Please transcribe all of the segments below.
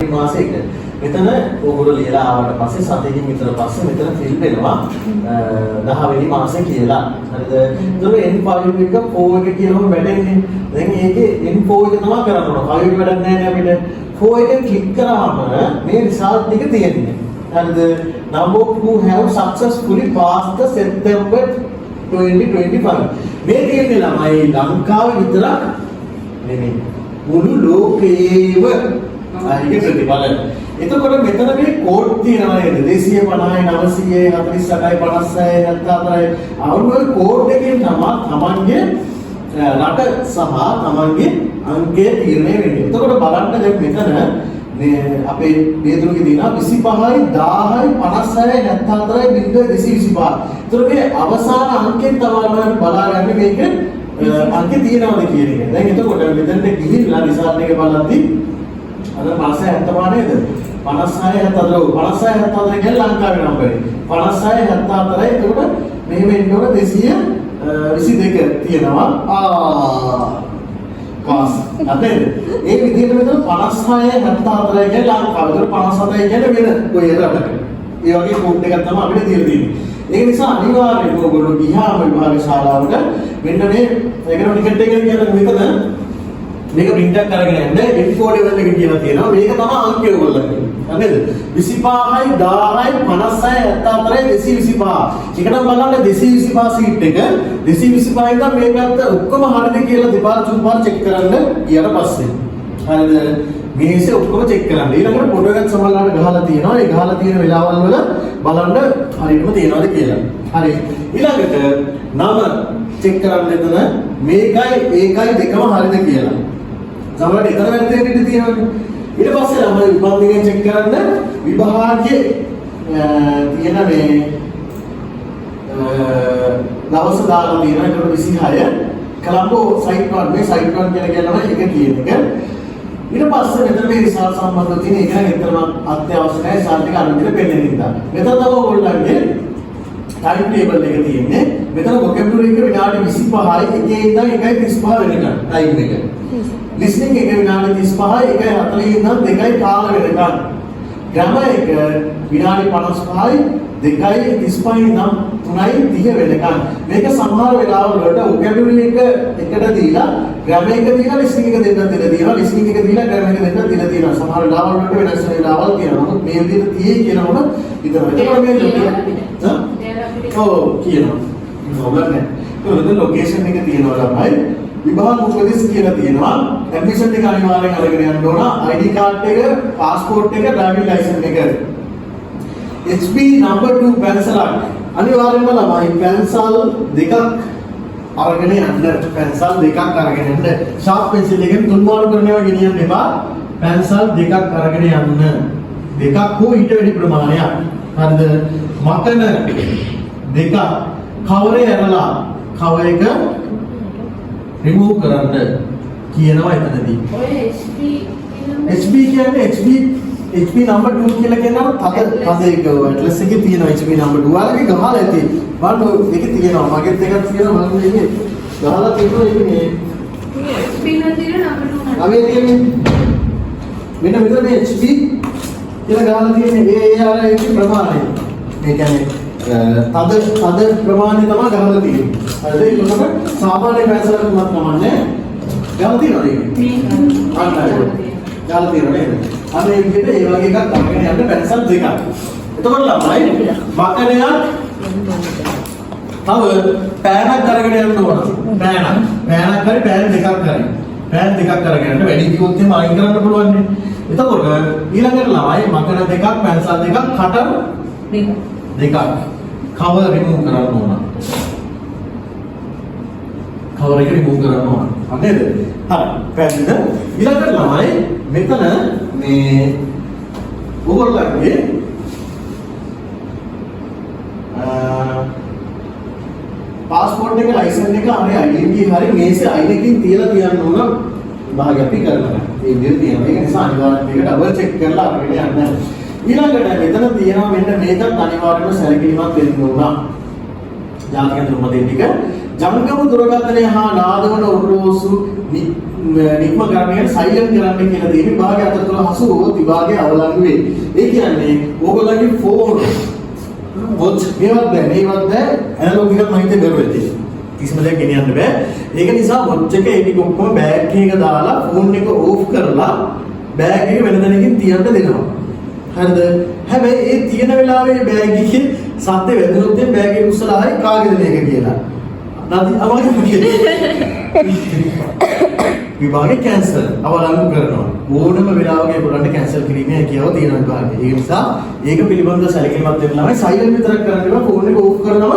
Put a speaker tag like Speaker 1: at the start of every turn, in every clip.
Speaker 1: මාසෙක. මෙතන ඕගොල්ලෝ ලියලා ආවට පස්සේ සතියකින් විතර පස්සේ මෙතන ෆිල් වෙනවා 10 වෙනි මාසේ කියලා. හරිද? ඒතකොට N5 එක 4 එක කියලාම වැඩෙන්නේ. දැන් ඒකේ N4 එක තමයි කරන්න ඕන. 5 එක වැඩක් නැහැ නේ අපිට. 4 එක ක්ලික් කරාම මේ රිසල්ට් එක තියෙන්නේ. හරිද? number who have successfully passed the September 2025. මේ තියෙන්නේ ළමයි ලංකාවේ විතරක් නෙමෙයි. මුළු ලෝකයේම ආයේ ප්‍රතිඵල. එතකොට මෙතන මේ කෝඩ් තියෙනවා නේද? 250 900 48 56 74 අවුරුදු කෝඩ් එකෙන් තමයි තමන්ගේ රට සහ තමන්ගේ අංකය තීරණය වෙන්නේ. එතකොට බලන්න දැන් මෙතන මේ අපේ බේදුරුගේ දිනා 25යි 10යි 56යි 74යි 225. එතකොට මේ අවසාන අංකයෙන් තමයි බලාගන්නේ මේක අංකේ තියෙනවද කියන එක. දැන් එතකොට මෙතනට ගිහිල්ලා රිසල්ට් එක බලද්දී අද 56 නේද? 56 74 56 74 කියන්නේ ලංකාවේ නම්බරේ. 56 74 එතකොට මෙහෙම එන්නකොට 222 තියෙනවා. පාස්. අපේද? ඒ විදිහට මෙතන 56 74 කියන්නේ ලංකාවේ. ඒතර 57 කියන්නේ වෙන කොයි රටක. ඒ වගේ කෝඩ් එකක් තමයි අපිට තියලා තියෙන්නේ. ඒ නිසා අනිවාර්යයෙන්ම ඔයගොල්ලෝ ගියාම විභාග ශාලාවට මෙන්න මේ ඒකට ටිකට් එක කියලා මෙතන මේක print එකක් අරගෙන යන්න N4 level එක කියලා තියෙනවා. මේක තමයි අංකය ඔයගොල්ලන්ගේ. හරිද? 25යි 10යි 56යි 74යි 225. ඒකනම් බලන්න 225 සීට් එක 225 ඉඳන් මේ පැත්ත ඔක්කොම හරිද කියලා දෙපාර තුන්පාර චෙක් කරන්න ඊට පස්සේ. හරිද? මේසේ ඔක්කොම චෙක් කරන්න. ඊළඟට ෆොටෝ එකක් සමහරවිට ගහලා තියෙනවා. ඒ ගහලා තියෙන වෙලාවල් වල බලන්න හරියටම තියෙනවද කියලා. හරි. ඊළඟට නම චෙක් කරන්න එතන මේකයි ඒකයි දෙකම හරිද කියලා. සමහරවිට එතන වැරදෙන්න ඉඩ තියෙනවා. ඊට පස්සේ ළමයි විභාගයෙන් චෙක් කරන්න විභාගයේ තියෙන මේ දවස් දාලා තියෙනවා. ඒකට 26 කොළඹ සයිට් 1 මේ සයිට් 1 කියන එක එක කියන එක. ඊට පස්සේ මෙතන මේ රිසල්ට් සම්බන්ධව තියෙන එක ඇත්තටම අත්‍යවශ්‍ය නැහැ. රිසල්ට් එක අරගෙන පෙන්නන ඉඳලා. මෙතන තමයි ඔයගොල්ලන්ගේ ටයිම් ටේබල් එක තියෙන්නේ. මෙතන vocabulary එක විනාඩි 25යි එකේ ඉඳන් 1:35 වෙනකන් ටයිම් එක. listening එක විනාඩි 35යි 1:40 ඉඳන් 2යි කාල වෙනකන්. grammar එක විනාඩි 55යි 2:35 ඉඳන් 3:30 වෙනකන්. මේක සමහර වෙලාවල වලට vocabulary එක එකට දීලා grammar එක දීලා listening එක දෙන්නත් දෙනවා. listening එක දීලා grammar එක දෙන්නත් දෙනවා. සමහර වෙලාවල වලට වෙනස් වෙලාවල් තියෙනවා. නමුත් මේ විදිහට තියෙයි කියනකොට විතරයි. ඒක මේ කියනවා. නෝබලනේ. ඒකද ලොකේෂන් එක තියෙනවා ළමයි. විභාග උපදෙස් කියලා තියෙනවා. ඇඩ්මිෂන් එක අනිවාර්යෙන් අරගෙන යන්න ඕන. ID කාඩ් එක, પાස්පෝර්ට් එක, ඩ්‍රයිවිං ලයිසන්ස් එක. HB number 2 පැන්සලක්. අනිවාර්යෙන්ම ළමයි පැන්සල් දෙකක් අරගෙන යන්න. පැන්සල් දෙකක් අරගෙන යන්න. ෂාප් පෙන්සිල් එකෙන් තුන් මාරු කරනවා ගෙනියන්න එපා. පැන්සල් දෙකක් අරගෙන යන්න. දෙකක් හෝ ඊට වැඩි ප්‍රමාණයක්. හරිද? මකන දෙක කවරේ ඇරලා කවර එක රිමූව් කරන්න කියනවා එතනදී. ඔය HB කියන්නේ HB number 2 කියලා කියනවා තද එක ඇට්ලස් එකේ තියෙනවා HB number 2. වලගේ ගහලා ඇති. බලන්න මේකේ තියෙනවා. මගෙත් එකක් තියෙනවා බලන්න මේකේ. ගහලා තියෙනවා ඒක මේ HB නදින number 2 නේද? අවේ තියෙන්නේ. මෙන්න මෙතන මේ HB කියලා ගහලා තියෙන්නේ ඒ අර ඒක ප්‍රමාණය. මේ කියන්නේ තද ප්‍රමාණය තමයි ගහලා තියෙන්නේ. හරිද? ඒකකට සාමාන්‍ය පැන්සලක් උනත් කමන්නේ. ගහලා තියෙනවා නේද? ගහලා තියෙනවා නේද? අන්න ඒ විදිහට ඒ වගේ එකක් අරගෙන යන්න පැන්සල් දෙකක්. එතකොට ළමයි මකනයක් තව පෑනක් අරගෙන යන්න ඕන. පෑනක් හරි පෑන් දෙකක් හරි. පෑන් දෙකක් අරගෙන යන්න වැඩි කිව්වොත් එහෙම අයින් කරන්න පුළුවන් නේ. එතකොට ඊළඟට ළමයි මකන දෙකක් පැන්සල් දෙකක් කටර් දෙකක් කවර් රිමූව් කරන්න ඕන. කවර් එක රිමූව් කරන්න ඕන. නේද? හරි. පැහැදිලිද? ඊළඟට ළමයි මෙතන මේ ඔයගොල්ලන්ගේ પાස්පෝර්ට් එක ලයිසන්ස් එක අනේ ID හරි මේසේ ID එකකින් තියලා තියන්න ඕන භාගයක් අපි කරනවා. මේ විදිහට තියෙනවා. ඒක නිසා අනිවාර්යයෙන් මේක ඩබල් චෙක් කරලා අපිට යන්න. ඊළඟට මෙතන තියෙනවා මෙන්න මේකත් අනිවාර්යයෙන්ම සැලකිලිමත් වෙන්න ඕන. ජාතික දුර්මතේ ටික ජංගම දුරකථනය හා නාදවන ඔරලෝසු නික්ම ගන්න සයිලන්ට් කරන්න කියලා තියෙන විභාගය අතරතුර හසු වූ විභාගයේ අවලංගු වේ. ඒ කියන්නේ ඕගොල්ලන්ගේ ෆෝන් වොච් මේවත් ඇනලොග් එකක් මම හිතේ බැලුවා. කිසිම දෙයක් ගෙනියන්න බෑ. ඒක නිසා වොච් එක ඒක ඔක්කොම බෑග් එකක දාලා ෆෝන් එක ඕෆ් කරලා බෑග් එක වෙන තැනකින් තියන්න දෙනවා. හරිද? හැබැයි ඒ තියෙන වෙලාවේ බෑග් එකේ සද්ද වැදුනොත් බෑග් එක උස්සලා ආයි කාගෙද මේක කියලා. නැති අමාරුයි. විභාගේ කැන්සල් අවලංගු කරනවා. ඕනම වෙලාවක ඒගොල්ලන්ට කැන්සල් කිරීමේ හැකියාව තියෙනවා විභාගේ. ඒ නිසා ඒක පිළිබඳව සැලකිලිමත් වෙන්න ළමයි සයිලන්ට් විතරක් කරන්න බෑ. ෆෝන් එක ඕෆ් කරනව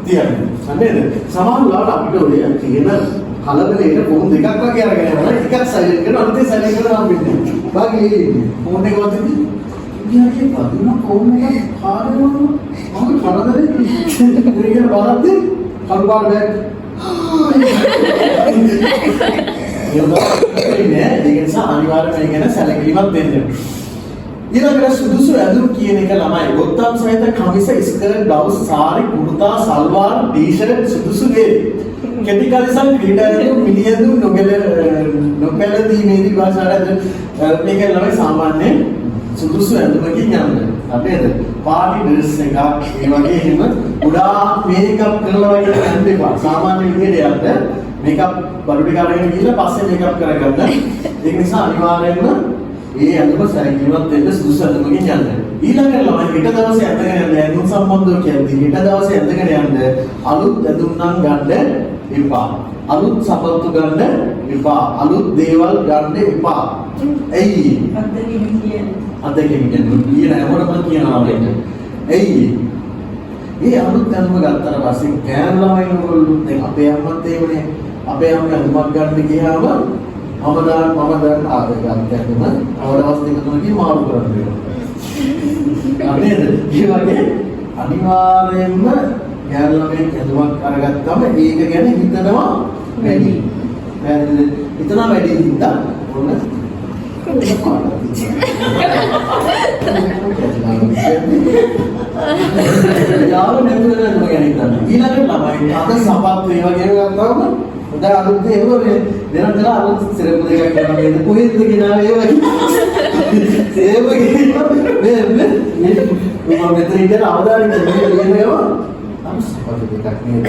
Speaker 1: තියන්න. හරිද? සමහර වෙලාවට අපිට ඔය තියෙන කලබලේට ෆෝන් දෙකක් වගේ අරගෙන යනවා. එකක් සයිලන්ට් කරනවා අනිත් එක සයිලන්ට් කරනවා අපිට. භාගේ ෆෝන් එක වදින්නේ. ඉතින් පදුන ෆෝන් එක හාරනවා. මොකද කරදරේ? මේක බලද්දී කල්පාර බෑග් ඒක නිසා අනිවාර්යයෙන්ම ඒ ගැන සැලකිලිමත් වෙන්න. ඊළඟට සුදුසු ඇඳුම් කියන එක ළමයි බොත්තම් සහිත කමිස, ස්කර්ට්, බ්ලවුස්, සාරි, කුර්තා, සල්වාර්, ටී-ෂර්ට් සුදුසු වේ. කෙටි කලිසම්, ක්‍රීඩා ඇඳුම්, මිනි ඇඳුම් නොපැළඳීමේදී භාෂාවට මේක ළමයි සාමාන්‍යයෙන් සුදුසු ඇඳුමකින් යන්නේ. අපේද පාටි ඩ්‍රෙස් එකක් ඒ වගේ එහෙම උඩා මේකප් කරලා වගේ යන්න එපා. සාමාන්‍ය විදිහට යන්න මේකප් බඩු ටික අරගෙන ගිහලා පස්සේ මේකප් කරගන්න. ඒක නිසා අනිවාර්යයෙන්ම ඒ ඇඳුම සැලකිලිමත් වෙන්න සුදුසු ඇඳුමකින් යන්න. ඊළඟට ළමයි හෙට දවසේ ඇඳගෙන යන්න ඇඳුම් සම්බන්ධව කියන්නේ හෙට දවසේ ඇඳගෙන යන්න අලුත් ඇඳුම් නම් ගන්න එපා. අලුත් සපත්තු ගන්න එපා. අලුත් දේවල් ගන්න එපා. ඇයි? අදකින් කියන්නේ හැමෝටම කියනවා මේක. ඇයි? මේ අලුත් ඇඳුම ගත්තට පස්සේ ගෑනු ළමයි ඕගොල්ලෝ දැන් අපේ අම්මත් එහෙමනේ. අපේ අම්මා ඇඳුමක් ගන්න ගියාම මම දැන් ආවේ ගන්න අවදවස් දෙක තුනකින් මාරු කරන්න වෙනවා. නේද? ඒ වගේ අනිවාර්යයෙන්ම ගෑනු ළමයි ඇඳුමක් අරගත්තම ඒක ගැන හිතනවා වැඩි. හිතනවා වැඩි හින්දා ඕන යාළුවෝ නෙමෙයි නේද ගැන හිතන්නේ. ඊළඟට ළමයි අද සපත්තු ඒ වගේ ගත්තාම දැන් අලුත් ඒව වෙනතර අලුත් සිරප් දෙකක් ගන්න මේක කොහෙද ගෙනාවේ ඒ වගේ. ඒ වගේ මේ මම මෙතන ඉඳලා අවදානම් කියනවා. අර සපත්තු දෙකක් නේද.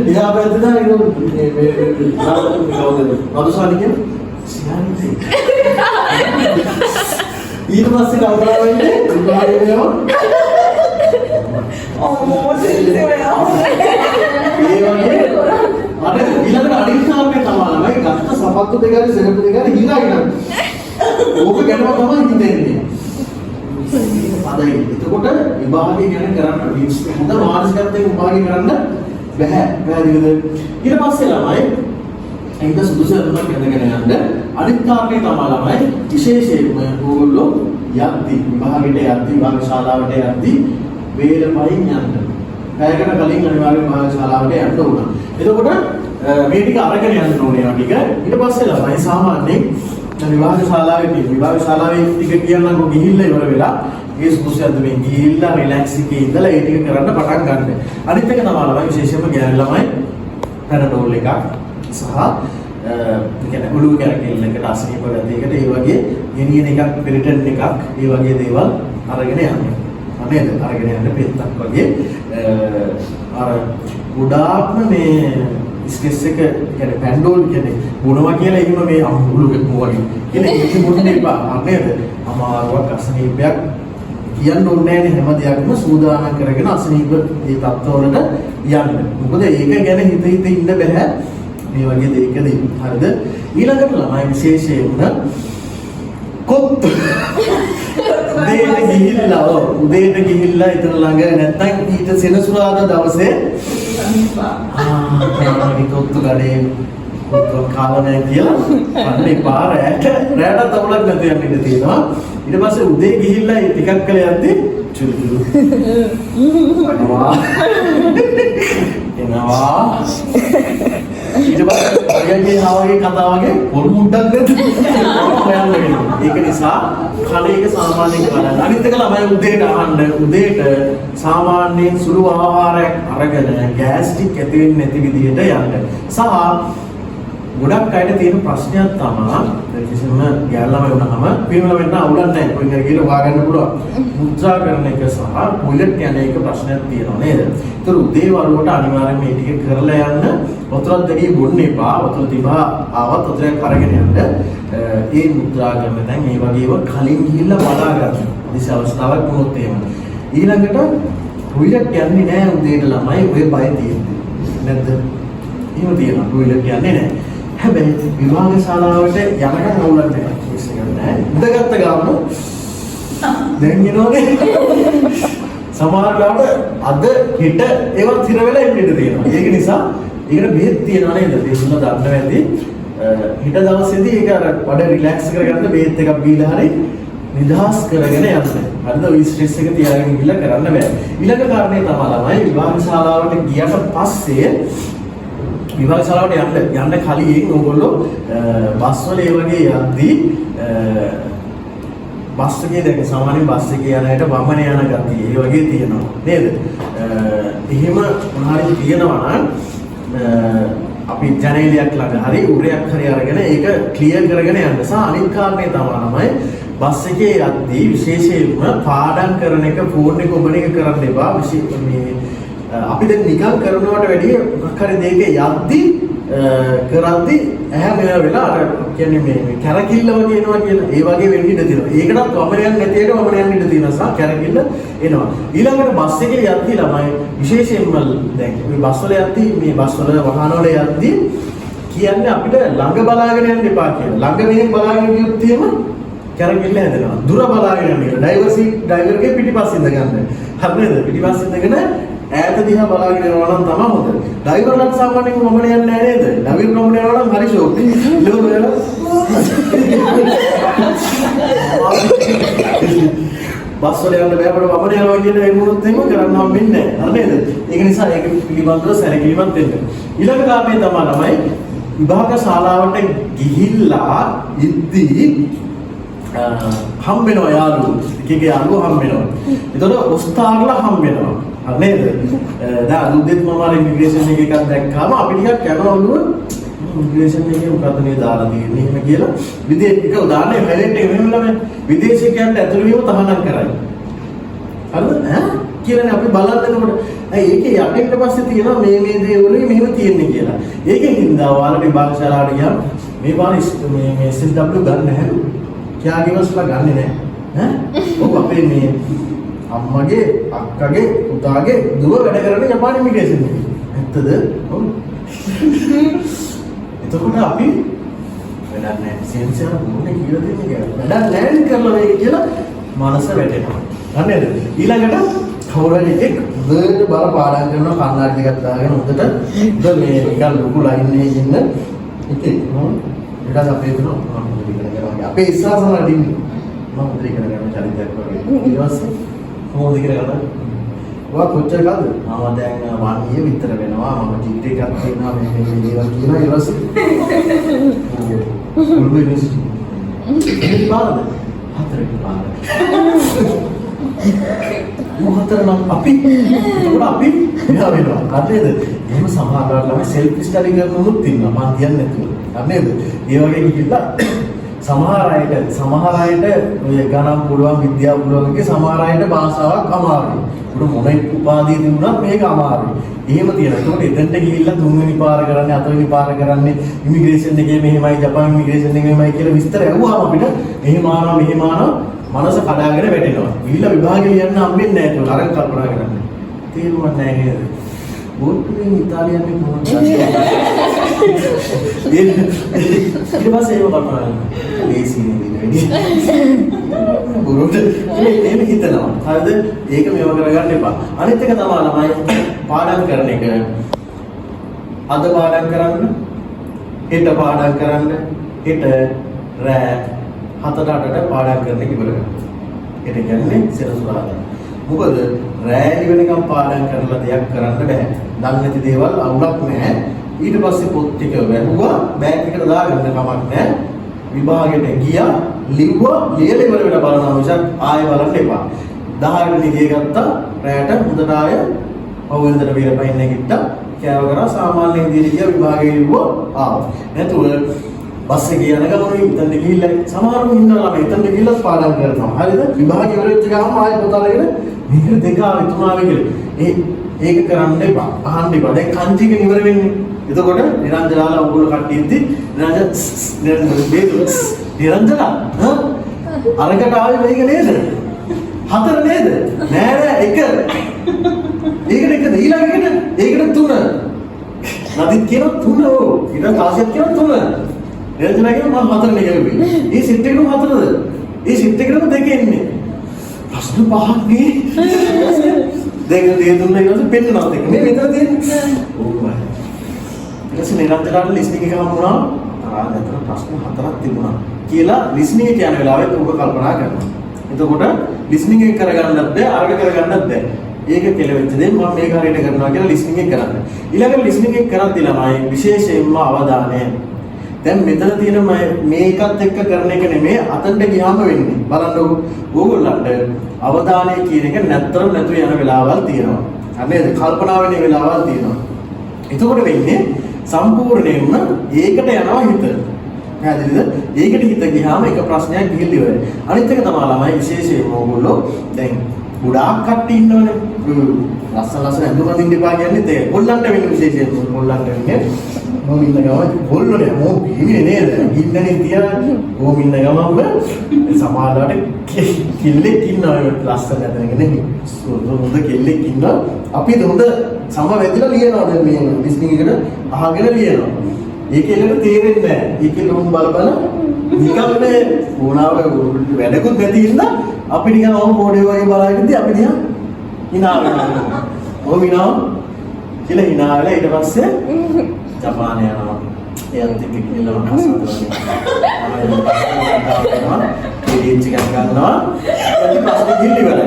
Speaker 1: එයා පැත්තට ඒක අදුසාලි කියන්නේ සියන්නේ. ඊට පස්සේ කවුරුහරි වෙන්නේ විභාගයේම ඒ වගේ අර ඊළඟට අනිත් කාරණේ තමයි ගත්ත සපත්තු දෙකේ සෙරප්පු දෙකේ හිලාගෙන. ඕක ගැනම තමයි හිතෙන්නේ. අදයි එතකොට විභාගය ගැන කරන්න හොඳ මානසිකත්වයෙන් විභාගය කරන්න බෑ. පැහැදිලිද? ඊට පස්සේ ළමයි ඒක සුදුසු අඳුමක් ඉඳගෙන යන්න අනිත් කාරණේ තමයි ළමයි විශේෂයෙන්ම ඕගොල්ලෝ යද්දි විභාගෙට යද්දි විභාග ශාලාවට යද්දි වේලමයින් යන්න. පැයකට කලින් අනිවාර්යයෙන් විභාග ශාලාවට යන්න ඕන. එතකොට මේ ටික අරගෙන යන්න ඕනේ ටික. ඊට පස්සේ ළමයි සාමාන්‍යයෙන් විභාග ශාලාවේ ටික කියන්නකො ගිහිල්ලා ඉවර වෙලා ඒ සුදුසු අඳුමෙන් ගිහිල්ලා රිලැක්ස් එකේ ඉඳලා ඒ ටික කරන්න පටන් ගන්න. අනිත් එක තමයි ළමයි විශේෂයෙන්ම ගෑනු ළමයි පැනඩෝල් එකක් සහ කියන්නේ ඔළුව කැරකෙල්ලකට අසනීප ගැටයකට ඒ වගේ ගෙනියන එකක් පිරිටන් එකක් ඒ වගේ දේවල් අරගෙන යන්න. නේද? අරගෙන යන්න පෙත්තක් වගේ අර ගොඩාක්ම මේ ස්ට්‍රෙස් එක කියන්නේ පැන්ඩෝල් කියන්නේ මොනවා කියලා එහෙම මේ අමුළුක මොවගේ. කියන්නේ ඒක මොකද එපා. නේද? අමාරුවක් අසනීපයක් කියන්න ඕනේ නැහැ හැම දෙයක්ම සූදානම් කරගෙන අසනීප මේ තත්ත්වවලට යන්න. මොකද ඒක ගැන හිත ඉන්න බෑ. මේ වගේ දෙයකදී හරිද? ඊළඟට ළමයි විශේෂයෙන්ම කොත් උදේට ගිහිල්ලා ඉතන ළඟ නැත්නම් ඊට සෙනසුරාදා දවසේ කොත්තු ගඩේ කොත්තු කාලා නැහැ කියලා අන්නේ පාර රැට තවලක් නැති යන්න ඉඳ තියෙනවා. ඊට පස්සේ උදේ ගිහිල්ලා ටිකක් කළ යද්දි චුරු එනවා ඊට පස්සේ අයියගේ ආවගේ කතාවගේ පොල් මුඩක් නේද? හොයන්න වෙනවා. ඒක නිසා කණේක සාමාන්‍යයෙන් බලන්න. අනිත් එක ළමයි උදේට අහන්න. උදේට සාමාන්‍යයෙන් සුළු ආහාරයක් අරගෙන ගෑස්ට්‍රික් ඇති වෙන්නේ නැති විදිහට යන්න. සහ ගොඩක් අයට තියෙන ප්‍රශ්නයක් තමයි කිසිම ගැල්ලමයි වුණාම පිළිවෙල වෙන්න අවුලක් නැහැ. කොහෙන් හරි ගිහලා හොයාගන්න පුළුවන්. මුද්‍රා කරන එක සහ ටොයිලට් යන එක ප්‍රශ්නයක් තියෙනවා නේද? ඒතර උදේ වරුවට අනිවාර්යයෙන් මේ ටික කරලා යන්න. වතුරක් දෙකේ බොන්න එපා. වතුර තිබා ආවත් වතුරක් අරගෙන යන්න. ඒ මුද්‍රා කරන දැන් මේ වගේව කලින් ගිහිල්ලා බලා ගන්න. දිස අවස්ථාවක් වුණොත් එහෙම. ඊළඟට ටොයිලට් යන්නේ නැහැ උදේට ළමයි ඔය බය තියෙන්නේ. නැද්ද? එහෙම තියෙනවා. ටොයිලට් යන්නේ නැහැ. හැබැයි විභාග ශාලාවට යනකම් අවුලක් නැහැ. ඉඳගත්ත ගාම දැන් එනෝනේ සමහරවිට අද හෙට ඒවත් හිර වෙලා ඉන්න ඉඩ තියෙනවා. ඒක නිසා ඒකට බෙහෙත් තියනවා නේද? දේශුන දන්න වැඩි හෙට දවසේදී ඒක අර වඩා රිලැක්ස් කරගන්න බෙහෙත් එකක් බීලා හරි නිදහස් කරගෙන යන්න. හරිද? ඔය ස්ට්‍රෙස් එක තියාගෙන ඉන්න කරන්න බෑ. ඊළඟ කාරණේ තමයි විභාග ශාලාවට ගියට පස්සේ විභාග ශාලාවට යන්න කලින් ඕගොල්ලෝ බස් වල ඒ වගේ යද්දී බස් එකේ දැන් සාමාන්‍යයෙන් බස් එකේ යන අයට වමන යන ගතිය ඒ වගේ තියෙනවා නේද? එහෙම මොනවාරි තියෙනවා නම් අපි ජනේලියක් ළඟ හරි උරයක් හරි අරගෙන ඒක ක්ලියර් කරගෙන යන්න. සහ අනිත් කාරණේ තමයි බස් එකේ යද්දී විශේෂයෙන්ම පාඩම් කරන එක ෆෝන් එක ඔබන එක කරන්න එපා. අපි දැන් නිකන් කරනවට වැඩිය මොකක් හරි දෙයක යද්දී කරද්දී ඇහැ මෙල වෙලා අර කියන්නේ මේ කැරකිල්ල වගේ එනවා කියලා ඒ වගේ වෙන්න ඉඩ තියෙනවා. ඒකටත් වමනයක් නැතිවට වමනයක් ඉඩ තියෙනවා සහ කැරකිල්ල එනවා. ඊළඟට බස් එකේ යද්දී ළමයි විශේෂයෙන්ම දැන් මේ බස් වල යද්දී මේ බස් වල වාහන වල යද්දී කියන්නේ අපිට ළඟ බලාගෙන යන්න එපා කියලා. ළඟ මෙහෙන් බලාගෙන ගියොත් එහෙම කැරකිල්ල හැදෙනවා. දුර බලාගෙන යන්න කියලා. ඩ්‍රයිවර්ගේ පිටිපස්සින්ද ගන්න. හරිද? පිටිපස්සින්ද ගන්න ඈත දිහා බලාගෙන යනවා නම් තමයි හොඳ. ඩ්‍රයිවර්ලට සාමාන්‍යයෙන් මොමන යන්නේ නැහැ නේද? ඩ්‍රයිවර් මොමන යනවා නම් හරි ෂෝක්. ලෝක වෙලා බස් වල යන්න බෑ අපිට වමන යනවා කියන ඒ මොනොත් එහෙම කරන්න හම්බෙන්නේ නැහැ. හරි නේද? ඒක නිසා ඒක පිළිබඳව සැලකිලිමත් වෙන්න. ඊළඟ කාරණේ තමයි විභාග ශාලාවට ගිහිල්ලා ඉද්දී හම් වෙනවා යාළුවෝ. එකක යාළුවෝ හම් වෙනවා. එතකොට ඔස්තාර්ලා හම් වෙනවා. හරි නේද? දැන් අලුතෙන් මම අර ඉමිග්‍රේෂන් එකක් දැක්කාම අපි ටිකක් යනවා ඔළුව ඉමිග්‍රේෂන් එකේ මොකද්ද මේ දාලා තියෙන්නේ එහෙම කියලා විදේශ එක උදාහරණයක් වැලෙට් එක මෙහෙම ළමයි විදේශිකයන්ට ඇතුළු වීම තහනම් කරයි. හරිද? කියලානේ අපි බලන්නකොට ඒකේ යටින් පස්සේ තියෙනවා මේ දේවලුයි මෙහෙම තියෙන්නේ කියලා. ඒකෙන් හින්දා ඔයාලට විභාග ශාලාවට ගියාම මේ පාර මේ SW ගන්න නැහැ. කියාගිවස්ලා ගන්නෙ නැහැ. ඔව් අපේ මේ අම්මගේ අක්කගේ පුතාගේ දුව වැඩ කරන්නේ ජපාන් ඉමිග්‍රේෂන් එකේ. ඇත්තද? ඔව්. එතකොට අපි වැඩක් නැහැ. සෙන්සර් මොනේ කියලා දෙන්නේ කියලා. වැඩක් නැහැ කරලා මේක කියලා මනස වැටෙනවා. හරිද? ඊළඟට කවුරුහරි එකෙක් හොඳට බල පාඩම් කරනවා කන්නාඩි ටිකක් දාගෙන හොඳට මේ නිකන් ලොකු ලයින් එකේ ඉන්න එකෙක් නෝ ඊට අපේ දුනවා මම ඉගෙන ගන්නවා. අපේ ඉස්සරහට දින්නේ මම ඉගෙන ගන්න චරිතයක් වගේ. ඊට පස්සේ කොහොමද ඉගෙන ගන්න? ඔයා කොච්චර කාලද? මම දැන් 1 year විතර වෙනවා. මම ටිකට් එකක් තියෙනවා මේ දේවල් කියනවා ඊට පස්සේ මුළු යුනිවර්සිටි ඒ පාරද? 4 පාර. මොහොතර නම් අපි මෙහා වෙනවා. හරිද? එහෙම සමහරවල් ළමයි සෙල්ෆ් ස්ටඩි කරනවලුත් ඉන්නවා. මම කියන්නේ නැතුව. හරිද? ඒ වගේ කිව්ලා සමහර අයට ඔය ගණන් පුළුවන් විද්‍යාව පුළුවන් එකේ සමහර අයට භාෂාවක් අමාරුයි. උඩ මොනෙක් උපාධිය තිබුණත් මේක අමාරුයි. එහෙම තියෙනවා. ඒකට එතනට ගිහිල්ලා තුන්වෙනි පාර කරන්නේ හතරවෙනි පාර කරන්නේ ඉමිග්‍රේෂන් එකේ මෙහෙමයි ජපාන් ඉමිග්‍රේෂන් එකේ මෙහෙමයි කියලා විස්තර ඇහුවාම අපිට මෙහෙම ආනවා මනස කඩාගෙන වැටෙනවා. ගිහිල්ලා විභාගෙ ලියන්න හම්බෙන්නේ නැහැ ඒක. අර කල්පනා කරන්නේ. තේරුමක් නැහැ නේද? බෝට්ටුවෙන් ඉතාලියානු මොනවද? ඊට පස්සේ ඒක කල්පනා කරනවා. ලේසි නෙවෙයි. බොරුට එහෙම හිතනවා. හරිද? ඒක මේව කරගන්න එපා. අනිත් එක තමයි ළමයි පාඩම් කරන එක. අද පාඩම් කරන්න, හෙට පාඩම් කරන්න, හෙට රෑ 7-8ට පාඩම් කරන එක ඉවර කරනවා. ඒක කියන්නේ සෙනසුරාදා. මොකද රෑ වෙනකම් පාඩම් කරලා දෙයක් කරන්න බෑ. දන්නේ නැති දේවල් අවුලක් නැහැ. ඊට පස්සේ පොත් ටික වැහුවා බෑග් එකට දාගන්න කමක් නැහැ. විභාගෙට ගියා ලිව්වා ලියලා ඉවර වෙලා බලනවා මිසක් ආයෙ බලන්න එපා. 10ට නිදිය ගත්තා රැට හොඳට ආයෙ පොවෙන්දට බීරපයින් නැගිට්ටා කෑව කරා සාමාන්‍ය විදිහට ගියා විභාගෙ ලිව්වා ආවා. නැතුව බස් එකේ යන ගමන ඉතින් ගිහිල්ලා සමහරව ඉන්නවා ළමයි ඉතින් ගිහිල්ලා පාඩම් කරනවා. හරිද? විභාගෙ ඉවර වෙච්ච ගමන් ආයෙ පොත අරගෙන මේක දෙක ආවෙ තුන ආවෙ කියලා. ඒක කරන්න එපා. අහන්න එපා. දැන් කංචික ඉවර වෙන්නේ. එතකොට නිරංජනාලා ඔයගොල්ලෝ කට්ටියද්දි නිරංජනා අරකට ආවේ මේක නේද? 4 නේද? නෑ නෑ 1. ඒකට 1 ඊළඟට ඒකට 3. නදිත් කියනවා 3 ඕ. ඊට කාසියත් කියනවා 3. නිරංජනා කියනවා මම 4 නේ ගියේ. මේ සිට් එකේම 4ද? මේ සිට් එකේම 2 එන්නේ. ප්‍රශ්න 5ක් නේ. දෙක දුන්නා ඊට පස්සේ පෙන්නනවා දෙක. මේ විතර තියෙන්නේ. ඕමයි. ඊට නිරන්තරව ලිස්නින් එක හම්බුණා. තරහා ප්‍රශ්න 4ක් තිබුණා කියලා ලිස්නින් එක යන වෙලාවෙත් ඔබ කල්පනා කරනවා. එතකොට ලිස්නින් එක කරගන්නත් බෑ අරග කරගන්නත් බෑ. ඒක කෙලවෙච්ච දේ මම මේක හරියට කරනවා කියලා ලිස්නින් එක කරන්න. ඊළඟට ලිස්නින් එක කරද්දී ළමයි විශේෂයෙන්ම අවධානය. දැන් මෙතන තියෙන මේකත් එක්ක කරන එක නෙමෙයි අතන්ට ගියාම වෙන්නේ. බලන්නකො ඕගොල්ලන්ට අවධානය කියන එක නැත්තර නැතු යන වෙලාවල් තියෙනවා. හරිද? කල්පනා වෙන වෙලාවල් තියෙනවා. එතකොට වෙන්නේ සම්පූර්ණයෙන්ම ඒකට යනවා හිත. පැහැදිලිද? ඒකට හිත ගියාම එක ප්‍රශ්නයක් ගිහිල්ලා ඉවරයි. අනිත් එක තමයි ළමයි විශේෂයෙන්ම ඕගොල්ලෝ දැන් ගොඩාක් කට්ටිය ඉන්නවනේ. ලස්සන ලස්සන ඇඳුම් අඳින්න එපා කියන්නේ ඒක. කොල්ලන්ට වෙන්නේ විශේෂයෙන් කොල්ලන්ට වෙන්නේ මොම් ඉන්න ගමන් කොල්ලෝනේ මොම් බීමේ නේද? ඉන්නනේ තියන්නේ. මොම් ඉන්න ගමන්ම සමාජයට කිල්ලෙක් ඉන්නවා ලස්සන ඇඳගෙන නෙමෙයි. හොඳ කෙල්ලෙක් ඉන්නවා. අපි හොඳ සම වැදිලා ලියනවා දැන් මේ ලිස්නින් එකට අහගෙන ලියනවා. ඒක එලෙට තේරෙන්නේ නැහැ. ඒකේ ලොම් බල නිකන් මේ වුණාව වැඩකුත් නැති ඉන්න අපි නිකන් ඕම මොඩේ වගේ බලාගෙනදී අපි දිහා hina වෙනවා. ඕම hina කියලා hina වෙලා ඊට පස්සේ ජපානය යනවා. එයත් එක්ක කියලා මම ඒජ් එකක් ගන්නවා. ඊට පස්සේ ගිහින් ඉවරයි.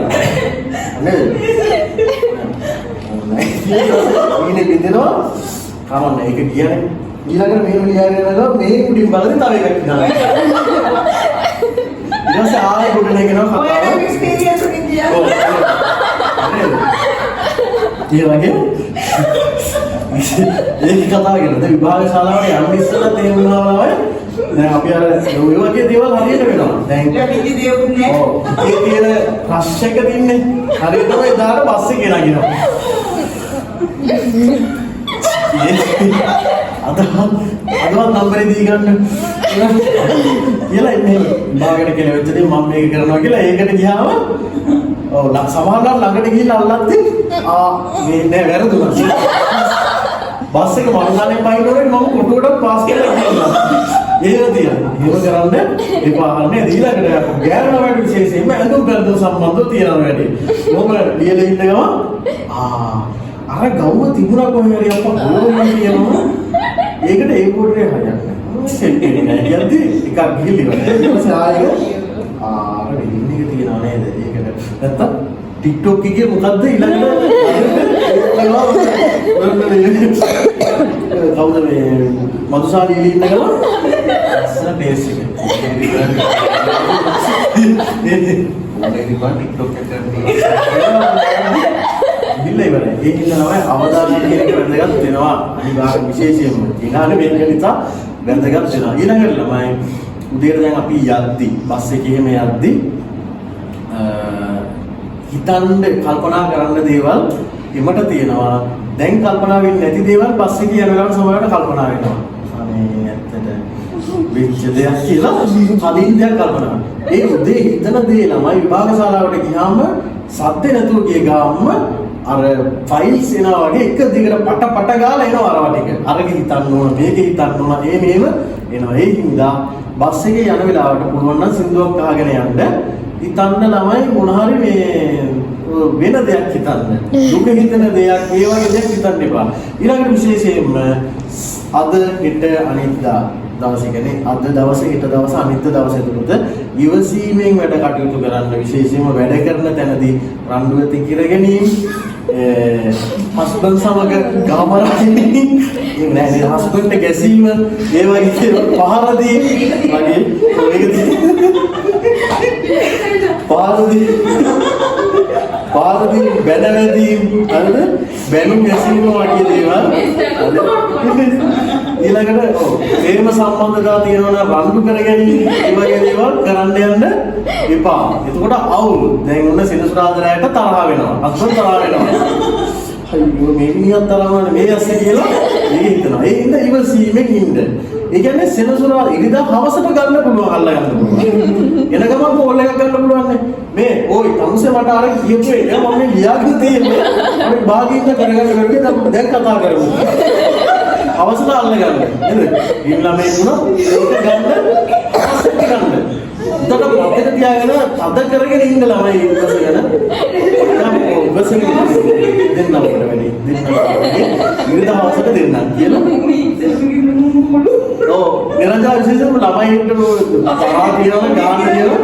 Speaker 1: නේද? ඉන්නේ බින්දනවා. කමන්න ඒක කියන්නේ ඊළඟට මෙහෙම ලියගෙන යනවා මේ උඩින් බලද්දි තව එකක් දානවා. ඊට පස්සේ ආයෙ උඩ නැගෙනවා කතාව. ඔය එක්ස්පීරියන්ස් එකකින් කියන්නේ. ඔව්. ඊළඟට ඒක කතාව කරලා විභාග ශාලාවට යන්න ඉස්සෙල්ලා තේරුණා වගේ දැන් අපි අර ඔය වගේ දේවල් හරියට වෙනවා. දැන් කිසි දේවල් නෑ. ඔව්. ඒ කියන රෂ් එක දින්නේ හරියටම එදාට බස් එකේ නගිනවා. අදවත් නම්බරේ දී ගන්න කියලා ඉන්නේ භාගයට කියලා වෙච්චදී මම මේක කරනවා කියලා ඒකට ගියාම ඔව් සමහරවල් ළඟට ගිහිල්ලා අල්ලද්දි මේ නෑ වැරදුනා බස් එක මරුණානේ පයින්නෝනේ මම කොටුවට පාස් කරලා ගියා ඒක තියනවා ඒක කරන්න එපා අහන්නේ ඊළඟට ගෑනු වැඩ විශේෂයෙන්ම ඇඳුම් පැළඳුම් සම්බන්ධව තියනවා වැඩි මොකද ලියලා ඉන්න ගම අර ගව්ව තිබුණා කොහේ හරි අප්පා ඕනේ කියනවා ඒකට ඒ පොඩේ හරියන්නේ සෙන්ටෙන්නේ නැහැ කියද්දි එකක් ගිහිල්ලා ඉවරයි ඊට පස්සේ ආයෙ අර වෙන්නේ එක තියනවා නේද ඒකට නැත්තම් TikTok එකේ මොකද්ද ඊළඟට කවුද මේ මදුසාලි ඉන්න ගම අස්සන බේස් එක ඕනේ ඉතින් TikTok එක කරන්නේ ඉල්ල ඉවරයි. ඒකින් තමයි අවධානය කියන එක වැදගත් වෙනවා. අනිවාර්ය විශේෂයෙන්ම. ඊළඟට මේක නිසා වැදගත් වෙනවා. ඊළඟට ළමයි උදේට දැන් අපි යද්දි බස් එකේම යද්දි හිතන්න කල්පනා කරන්න දේවල් එමට තියෙනවා. දැන් කල්පනා වෙන්නේ නැති දේවල් බස් එකේ යන ගමන් සමහරවිට කල්පනා වෙනවා. අනේ ඇත්තට වෙච්ච දෙයක් කියලා කලින් දෙයක් කල්පනා. ඒ උදේ හිතන දේ ළමයි විභාග ශාලාවට ගියාම සද්ද නැතුව ගිය ගාම අර ෆයිල්ස් එනවා වගේ එක දිගට පට ගාලා එනවා අරවා ටික. අරක හිතන්න ඕන මේක හිතන්න ඕන මේව එනවා. ඒ හින්දා බස් එකේ යන වෙලාවට පුළුවන් නම් සින්දුවක් අහගෙන යන්න. හිතන්න ළමයි මොන හරි මේ වෙන දෙයක් හිතන්න. දුක හිතන දෙයක් ඒ වගේ දෙයක් හිතන්න එපා. ඊළඟ විශේෂයෙන්ම අද හෙට අනිද්දා දවසේ කියන්නේ අද දවසේ හෙට දවසේ අනිද්දා දවසේ තුනට ඉවසීමෙන් වැඩ කටයුතු කරන්න විශේෂයෙන්ම වැඩ කරන තැනදී රණ්ඩු ඇති කර ගැනීම හස්බන්ඩ් සමග ගාමරාදී නෑ හස්බන්ඩ්ට ගැසීම ඒ වගේ පහරදී වගේ පාරදී බැනවැදීම් හරිද බැනුම් ගැසීම වගේ දේවල් ඊළඟට ප්‍රේම සම්බන්ධතා තියෙනවා නම් රණ්ඩු කර ගැනීම ඒ වගේ දේවල් කරන්න යන්න එපා. එතකොට අවුල්. දැන් ඔන්න සෙනසුරාදා රැයට තරහ වෙනවා. අක්ෂර තරහ වෙනවා. අයියෝ මේ මිනිහත් තරහවන්නේ මේ ඇස්සේ කියලා මේ හිතනවා. ඒ ඉන්න ඉවසීමෙන් ඉන්න. ඒ කියන්නේ සෙනසුරාදා ඉරිදා හවසට ගන්න පුළුවන් අල්ලා ගන්න පුළුවන්. එන ගමන් කෝල් එකක් ගන්න පුළුවන් නේ. මේ ওই තමුසේ මට අර කියපු එක මම ලියාගෙන තියෙන්නේ. අපි භාගීන්ද කරගන්න දැන් කතා කරමු. අවසර අල්ල ගන්න. නේද? ඊළඟ මේ තුන ඒක ගන්න අවශ්‍ය ගන්න. උඩට මතක තියාගෙන තද කරගෙන ඉන්න ළමයි ඉවසගෙන. ඉවසගෙන දෙන්න අපිට වැඩි. දෙන්න. ඉරිදා අවසර දෙන්න කියලා. ඔව් නිරංජන විශේෂයෙන්ම ළමයින්ට තරහා තියනවා ගාන තියනවා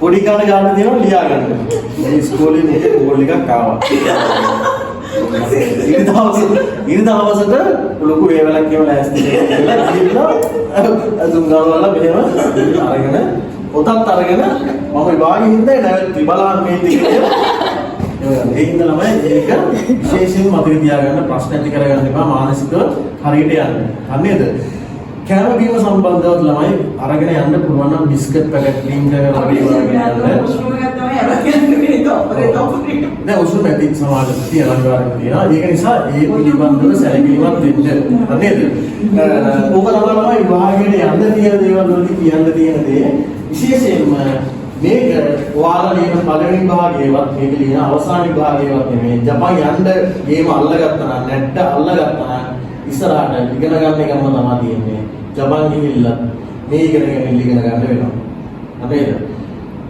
Speaker 1: පොඩි කාණ ගාන තියනවා ලියා ගන්න. මේ ඉස්කෝලේ මොකද කෝල් එකක් ආවා. ඉරිදා හවසට ලොකු වේවලක් කියලා ඇස්ති කියලා ගිහිල්ලා අඳුන් ගාවලා මෙහෙම අරගෙන පොතත් අරගෙන මම විභාගෙ හින්දා නැවති බලන්න මේ දිගේ ඒ හින්දා ළමයි ඒක විශේෂයෙන් මතක තියාගන්න ප්‍රශ්න ඇති කරගන්න එපා මානසිකව හරියට යන්න. අන්නේද? කෑම බීම සම්බන්ධව ළමයි අරගෙන යන්න පුළුවන් නම් බිස්කට් පැකට් ලින්ක් කරලා වගේ නෑ උසු පැටි සමාජයට තියෙන අනිවාර්යම තියෙනවා. ඒක නිසා ඒ පිළිබඳව සැලකිලිමත් වෙන්න. නේද? ඕක තමයි විභාගයට යන්න තියෙන දේවල් වලදී කියන්න තියෙන දේ. විශේෂයෙන්ම මේක ඔයාලා ලියන පළවෙනි විභාගයේවත් මේක ලියන අවසාන විභාගයේවත් නෙමෙයි. ජපන් යන්න ගේම අල්ලගත්තා නම් නැට්ට අල්ලගත්තා නම් ඉස්සරහට ඉගෙන ගන්න එකම තමයි තියෙන්නේ. ජපන් ගිහිල්ලා මේ ඉගෙන ගන්න වෙනවා. නේද?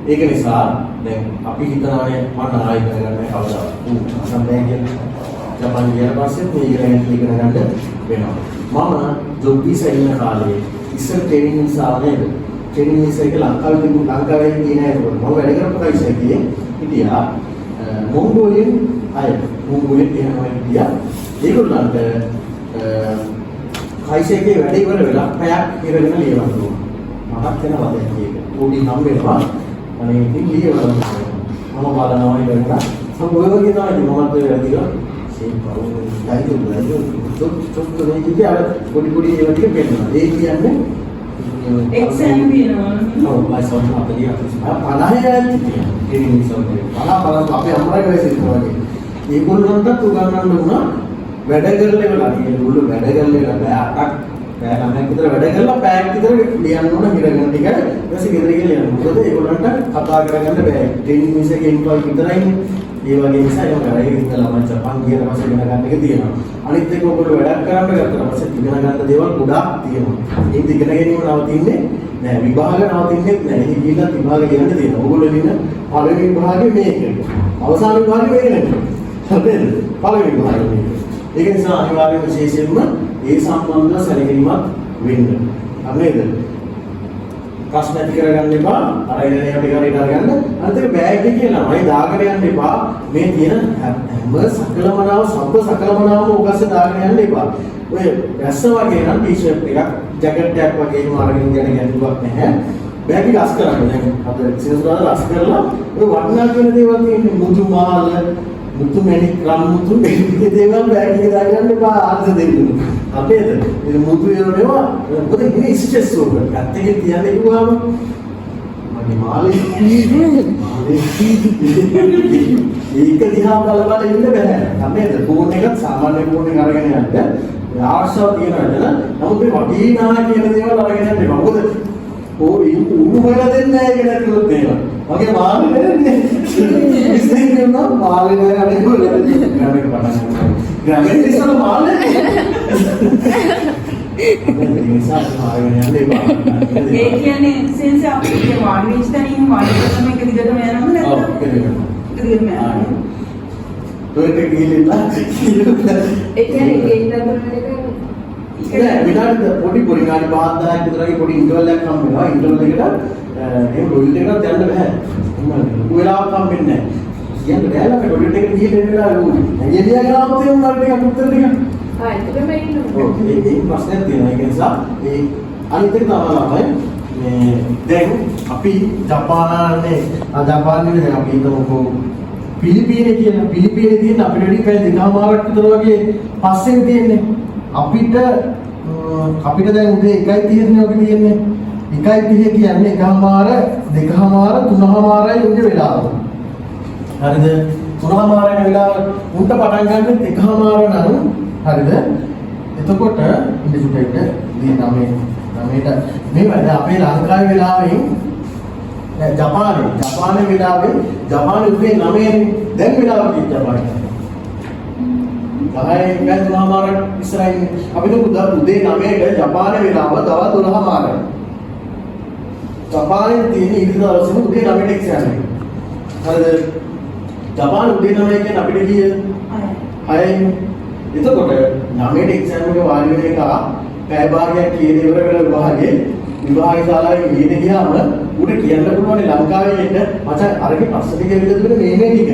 Speaker 1: ඒක නිසා දැන් අපි හිතනවානේ මම ආයෙ ඉගෙන ගන්න කවදාවත්. සම්බන්ධයෙන් ජපන් ගියාට පස්සේ මේ ඉගෙන ගන්න වෙනවා. මම ජොබ් වීසා ඉන්න කාලේ ඉස්සර ට්‍රේනින් නිසා නේද? ට්‍රේනින් නිසා එක ලංකාවේ තියෙන අය මම වැඩ කරපු කයිස් එකේ හිටියා මොංගෝලියන් අය මොංගෝලියන් කියනවා හිටියා. ඒගොල්ලන්ට කයිස් එකේ වැඩ ඉවර වෙලා පැයක් ඉරගෙන ලියවන්න ඕන. මහත් වෙනවා දැන් මේක. පොඩි නම් වෙනවා. අනේ ඉතින් ලියවන්න මම බලනවා ඉවරලා සමෝය වගේ තමයි මමත් වැඩිලා ඒ පොඩි ඒවා ටික පෙන්නනවා. ඒ කියන්නේ එක්සෑම් වෙනවා. ඔව් ලයිසන් අපේ 50 අපේ අම්මලාගේ වයසේ ඉන්නවා වගේ. ඒගොල්ලන්ට උගන්වන්න උනා වැඩ කරලා ඉවරලා. ඒගොල්ලෝ වැඩ කරලා බෑ පැය 9ක් විතර වැඩ කරලා පැයක් විතර ලියන්න ඕන හිරගෙන ටික ඊට පස්සේ ගෙදර ගිහලා යන්න. මොකද ඒගොල්ලන්ට කතා කරගන්න බෑ. ට්‍රේනින් මිස් එකේ ඉන්වෝල් විතරයිනේ. ඒ වගේ නිසා ඒක වැඩේ ඉඳලා මම ජපාන් ගියට පස්සේ ඉගෙන ගන්න එක තියෙනවා. අනිත් එක ඔයගොල්ලෝ වැඩක් කරන්න ගත්තා පස්සේ ඉගෙන ගන්න දේවල් ගොඩාක් තියෙනවා. ඒ ඉගෙන ගැනීම නවතින්නේ නෑ. විභාග නවතින්නේ නෑ. ඒ ගිහිල්ලා විභාග කියන්න තියෙනවා. ඔයගොල්ලෝ ඉන්න පළවෙනි විභාගේ මේක. අවසාන විභාගේ මේක නෙමෙයි. හරිද? පළවෙනි විභාගේ මේක. ඒක නිසා අනිවාර්යයෙන්ම විශේෂයෙන්ම ඒ සම්බන්ධව සැලකිලිමත් වෙන්න. හරිද? ප්‍රශ්න ඇති කරගන්න එපා. අර ඉන්නේ ටික හරියට අරගන්න. අනිත් එක බෑග් එකේ ළමයි දාගෙන යන්න එපා. මේ තියෙන හැම සකලමනාව සබ්බ සකලමනාවම ඔකස්සේ දාගෙන යන්න එපා. ඔය රැස්ස වගේ නම් ටී-ෂර්ට් එකක්, ජැකට් එකක් වගේම අරගෙන යන්න ගැටලුවක් නැහැ. බෑග් එක අස් කරන්න. දැන් අපිට සිනසුරාදා අස් කරලා ඔය වටිනා කියන දේවල් තියෙන්නේ මුතු මාල මුතු මැණික් රන් මුතු මේ දේවල් බෑග් එකේ දාගන්න එපා අර්ථ දෙන්න. අපේද මේ මුතු ඒවා මොකද ඉන්නේ ස්ට්‍රෙස් ඕක. පැත්තකින් තියන්නේ කිව්වම මගේ මාළේ ඒක දිහා බල ඉන්න බෑ. අපේද ෆෝන් එකත් සාමාන්‍ය ෆෝන් එක අරගෙන යන්න ආශාව තියනවාද? නමුත් මේ වටිනා කියන දේවල් අරගෙන යන්න එපා. මොකද උණු වෙලා දෙන්නේ නැහැ කියලා කිව්වොත් එහෙම. මගේ මාළේ නෙන්නේ. ඉස්සෙන් කියනවා මාළේ නෑ අනේ ග්‍රෑමර් එක පටන් ගන්නවා. ග්‍රෑමර් ඉස්සර මාළේ. ඒ
Speaker 2: කියන්නේ සෙන්ස් අපේ වාඩි වෙච්ච තැනින් වාඩි කරන එක දිගටම යනවද නැත්නම්? ඔව් දිගටම යනවා.
Speaker 1: ඔයක ගිහිල්ලා
Speaker 2: ඒ කියන්නේ ගේට් නම්බර්
Speaker 1: නෑ විනාඩි පොඩි විනාඩි 5-10ක් විතරගේ පොඩි ඉන්ටර්වල් එකක් හම් වෙනවා. ඉන්ටර්වල් එකට එහෙම රොයිල් එකකට යන්න බෑ. එහෙම ලොකු වෙලාවක් හම් වෙන්නේ නෑ. කියන්නේ බෑ ළඟ ටොයිලට් එකට ගිහින් එන්න වෙලාව නෑ. එළිය ගාව තියෙන උනාට ටිකක් උත්තර ටික.
Speaker 3: එතකොට මේ ඉන්නවා.
Speaker 1: ඔව් ඒ ප්‍රශ්නයක් තියෙනවා. ඒ නිසා ඒ අනිත් එක තමයි මේ දැන් අපි ජපානයේ ජපානයේ අපි හිතමුකෝ පිලිපීනේ කියන පිලිපීනේ තියෙන අපිට වැඩි පැය දෙකමාරක් විතර වගේ පස්සෙන් තියෙන්නේ. අපිට දැන් උදේ 1:30 නේ ඔක තියෙන්නේ. 1:30 කියන්නේ එකමාර දෙකමාර තුනමාරයි උදේ වෙලාව. හරිද? තුනමාරේ වෙලාව උන්ට පටන් ගන්න එකමාර නම් හරිද? එතකොට ඉන්දිසුටෙට දී 9ට මේ වැඩ අපේ ලංකාවේ වෙලාවෙන් ජපානයේ වෙලාවෙන් ජපානයේ උදේ 9 දැන් වෙලාව කීයද ජපානයේ? 10 තුනමාරක් ඉස්සරහින් අපිට උදේ 9ට ජපානයේ වෙලාව තව 12මාරයි. ජපානයේ තියෙන ඊට දවසම උදේ 9ට එක්සෑම් එක. හරිද? ජපාන උදේ 9 කියන්නේ අපිට කීයද? 6යි. එතකොට 9ට එක්සෑම් එක වාඩි වෙන එක පැය භාගයක් කියන ඉවර වෙලා විභාග ශාලාවේ ගිහින් ගියාම උඩ කියන්න පුළුවන් ලංකාවේ ඉන්න මචං අරගේ ප්‍රශ්න ටික විතර දුන්නේ මේ ටික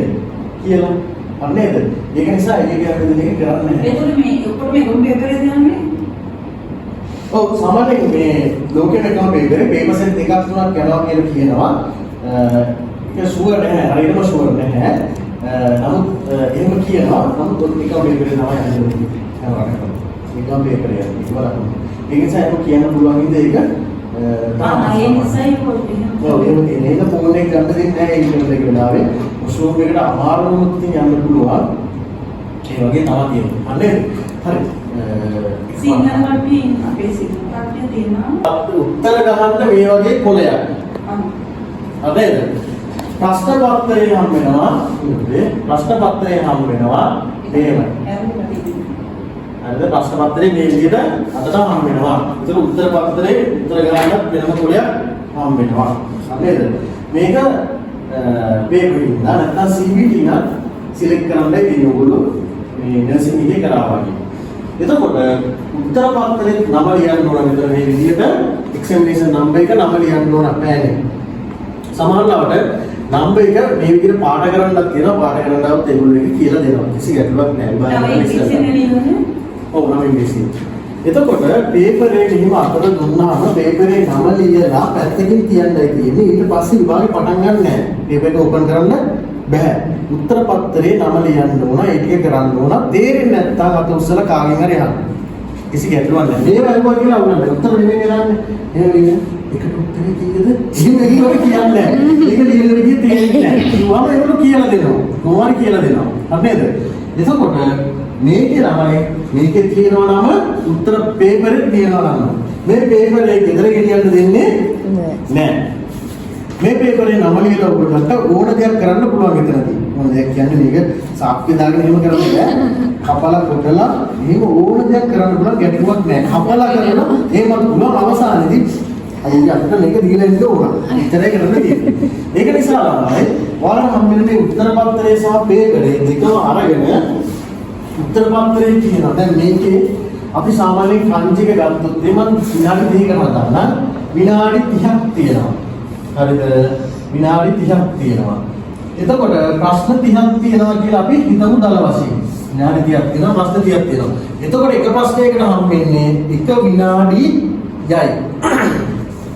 Speaker 1: කියලා. අන්න නේද? ඒක නිසා ඒක කියන්නේ දෙන්නේ කරන්නේ නැහැ.
Speaker 2: එතකොට මේ ඔක්කොම මේ ගොම් පේපරේ දාන්නේ?
Speaker 1: ඔව් සාමාන්‍යයෙන් මේ ලෝකෙට එකම පේපර් සෙට් දෙකක් තුනක් යනවා කියලා කියනවා. ඒක ෂුවර් නැහැ. හරියටම ෂුවර් නැහැ. නමුත් එහෙම කියනවා. නමුත් එකම පේපරේ තමයි යන්නේ. එකම පේපරේ ඉවරක්. ඒ නිසා ඒක කියන්න පුළුවන් ඉතින් ඒක
Speaker 2: ඒ නිසායි පොඩි.
Speaker 1: ඔව් එහෙම තියෙන. ඒක ෆෝන් එක ගන්න දෙන්නේ නැහැ ඒ කියන එක වෙලාවේ. ෂූම් එකට අමාරු වුණොත් ඉතින් යන්න පුළුවන්. ඒ වගේ තමයි තියෙන්නේ. අනේ හරි.
Speaker 2: සිංහල අපි අපේ සිංහල කට්ටිය තියෙනවා.
Speaker 1: උත්තර ගහන්න මේ වගේ කොලයක්. හරිද? ප්‍රශ්න පත්‍රය හම් වෙනවා. ප්‍රශ්න පත්‍රය හම් වෙනවා. එහෙමයි. හරිද? ප්‍රශ්න පත්‍රයේ මේ විදිහට අතට හම් වෙනවා. ඒතර උත්තර පත්‍රයේ උත්තර ගන්න වෙනම කොලයක් හම් වෙනවා. හරිද? මේක පේපර් එක නැත්නම් CBT නම් සිලෙක්ට් කරන්නයි තියෙන්නේ ඔයගොල්ලෝ මේ නර්සින් එකේ කරා වගේ. එතකොට උත්තර පත්‍රයේ නම ලියන්න ඕන විතර මේ විදිහට එක්සැමිනේෂන් නම්බර් එක නම ලියන්න ඕන පෑනේ. සමහරවිට නම්බර් එක මේ විදිහට පාඩ කරන්නත් තියෙනවා පාඩ කරන්නවත් ඒගොල්ලෝ එක කියලා දෙනවා. කිසි ගැටලුවක් නැහැ. ඔව් නම් ඉංග්‍රීසි. එතකොට පේපරේ මෙහිම අතට දුන්නාම පේපරේ නම ලියලා පැත්තකින් තියන්නයි තියෙන්නේ. ඊට පස්සේ විභාගේ පටන් ගන්න නැහැ. පේපර් එක ඕපන් කරන්න බෑ. උත්තර පත්‍රේ නම ලියන්න ඕන, ඒ ටික කරන්න ඕන. තේරෙන්නේ නැත්නම් අත උස්සලා කාගෙන් හරි අහන්න. කිසි ගැටලුවක් නැහැ. මේ වගේ කියලා වුණා. උත්තර නෙමෙයි නෑනේ. එහෙම ලියන්න. එකට උත්තරේ කීයද? එහෙම ඒකවල කියන්නේ නැහැ. ඒක ලියන විදිහ තේරෙන්නේ නැහැ. කිව්වම ඒගොල්ලෝ කියලා දෙනවා. කොහොමද කියලා දෙනවා. හරි නේද? එතකොට මේකේ ළමයි මේකේ තියෙනවා නම උත්තර පේපරේ තියෙනවා නම. මේ පේපරේ ගෙදර ගෙනියන්න දෙන්නේ නැහැ. මේ පේපරේ නම ලියලා ඔයගොල්ලන්ට ඕන දෙයක් කරන්න පුළුවන් එතනදී. ඕන දෙයක් කියන්නේ මේක සාක්ෂි දාගෙන එහෙම කරන්න බෑ. කපලා කොටලා එහෙම ඕන දෙයක් කරන්න පුළුවන් ගැටලුවක් නැහැ. කපලා කරලා එහෙමත් පුළුවන් අවසානයේදී අයියට මේක දීලා ඉන්න ඕන. ඉතරයි කරන්න තියෙන්නේ. ඒක නිසා තමයි ඔයාලා හම්බෙන්නේ මේ උත්තර පත්‍රයේ සහ පේපරේ දෙකම අරගෙන උත්තර පත්‍රයේ කියනවා. දැන් මේකේ අපි සාමාන්‍යයෙන් පංචික ගත්තොත් එමන් විනාඩි 30කට හදන්න විනාඩි 30ක් තියෙනවා. හරිද? විනාඩි 30ක් තියෙනවා. එතකොට ප්‍රශ්න 30ක් තියෙනවා කියලා අපි හිතමු දල වශයෙන්. විනාඩි 30ක් තියෙනවා ප්‍රශ්න 30ක් තියෙනවා. එතකොට එක ප්‍රශ්නයකට හම්බෙන්නේ එක විනාඩියයි.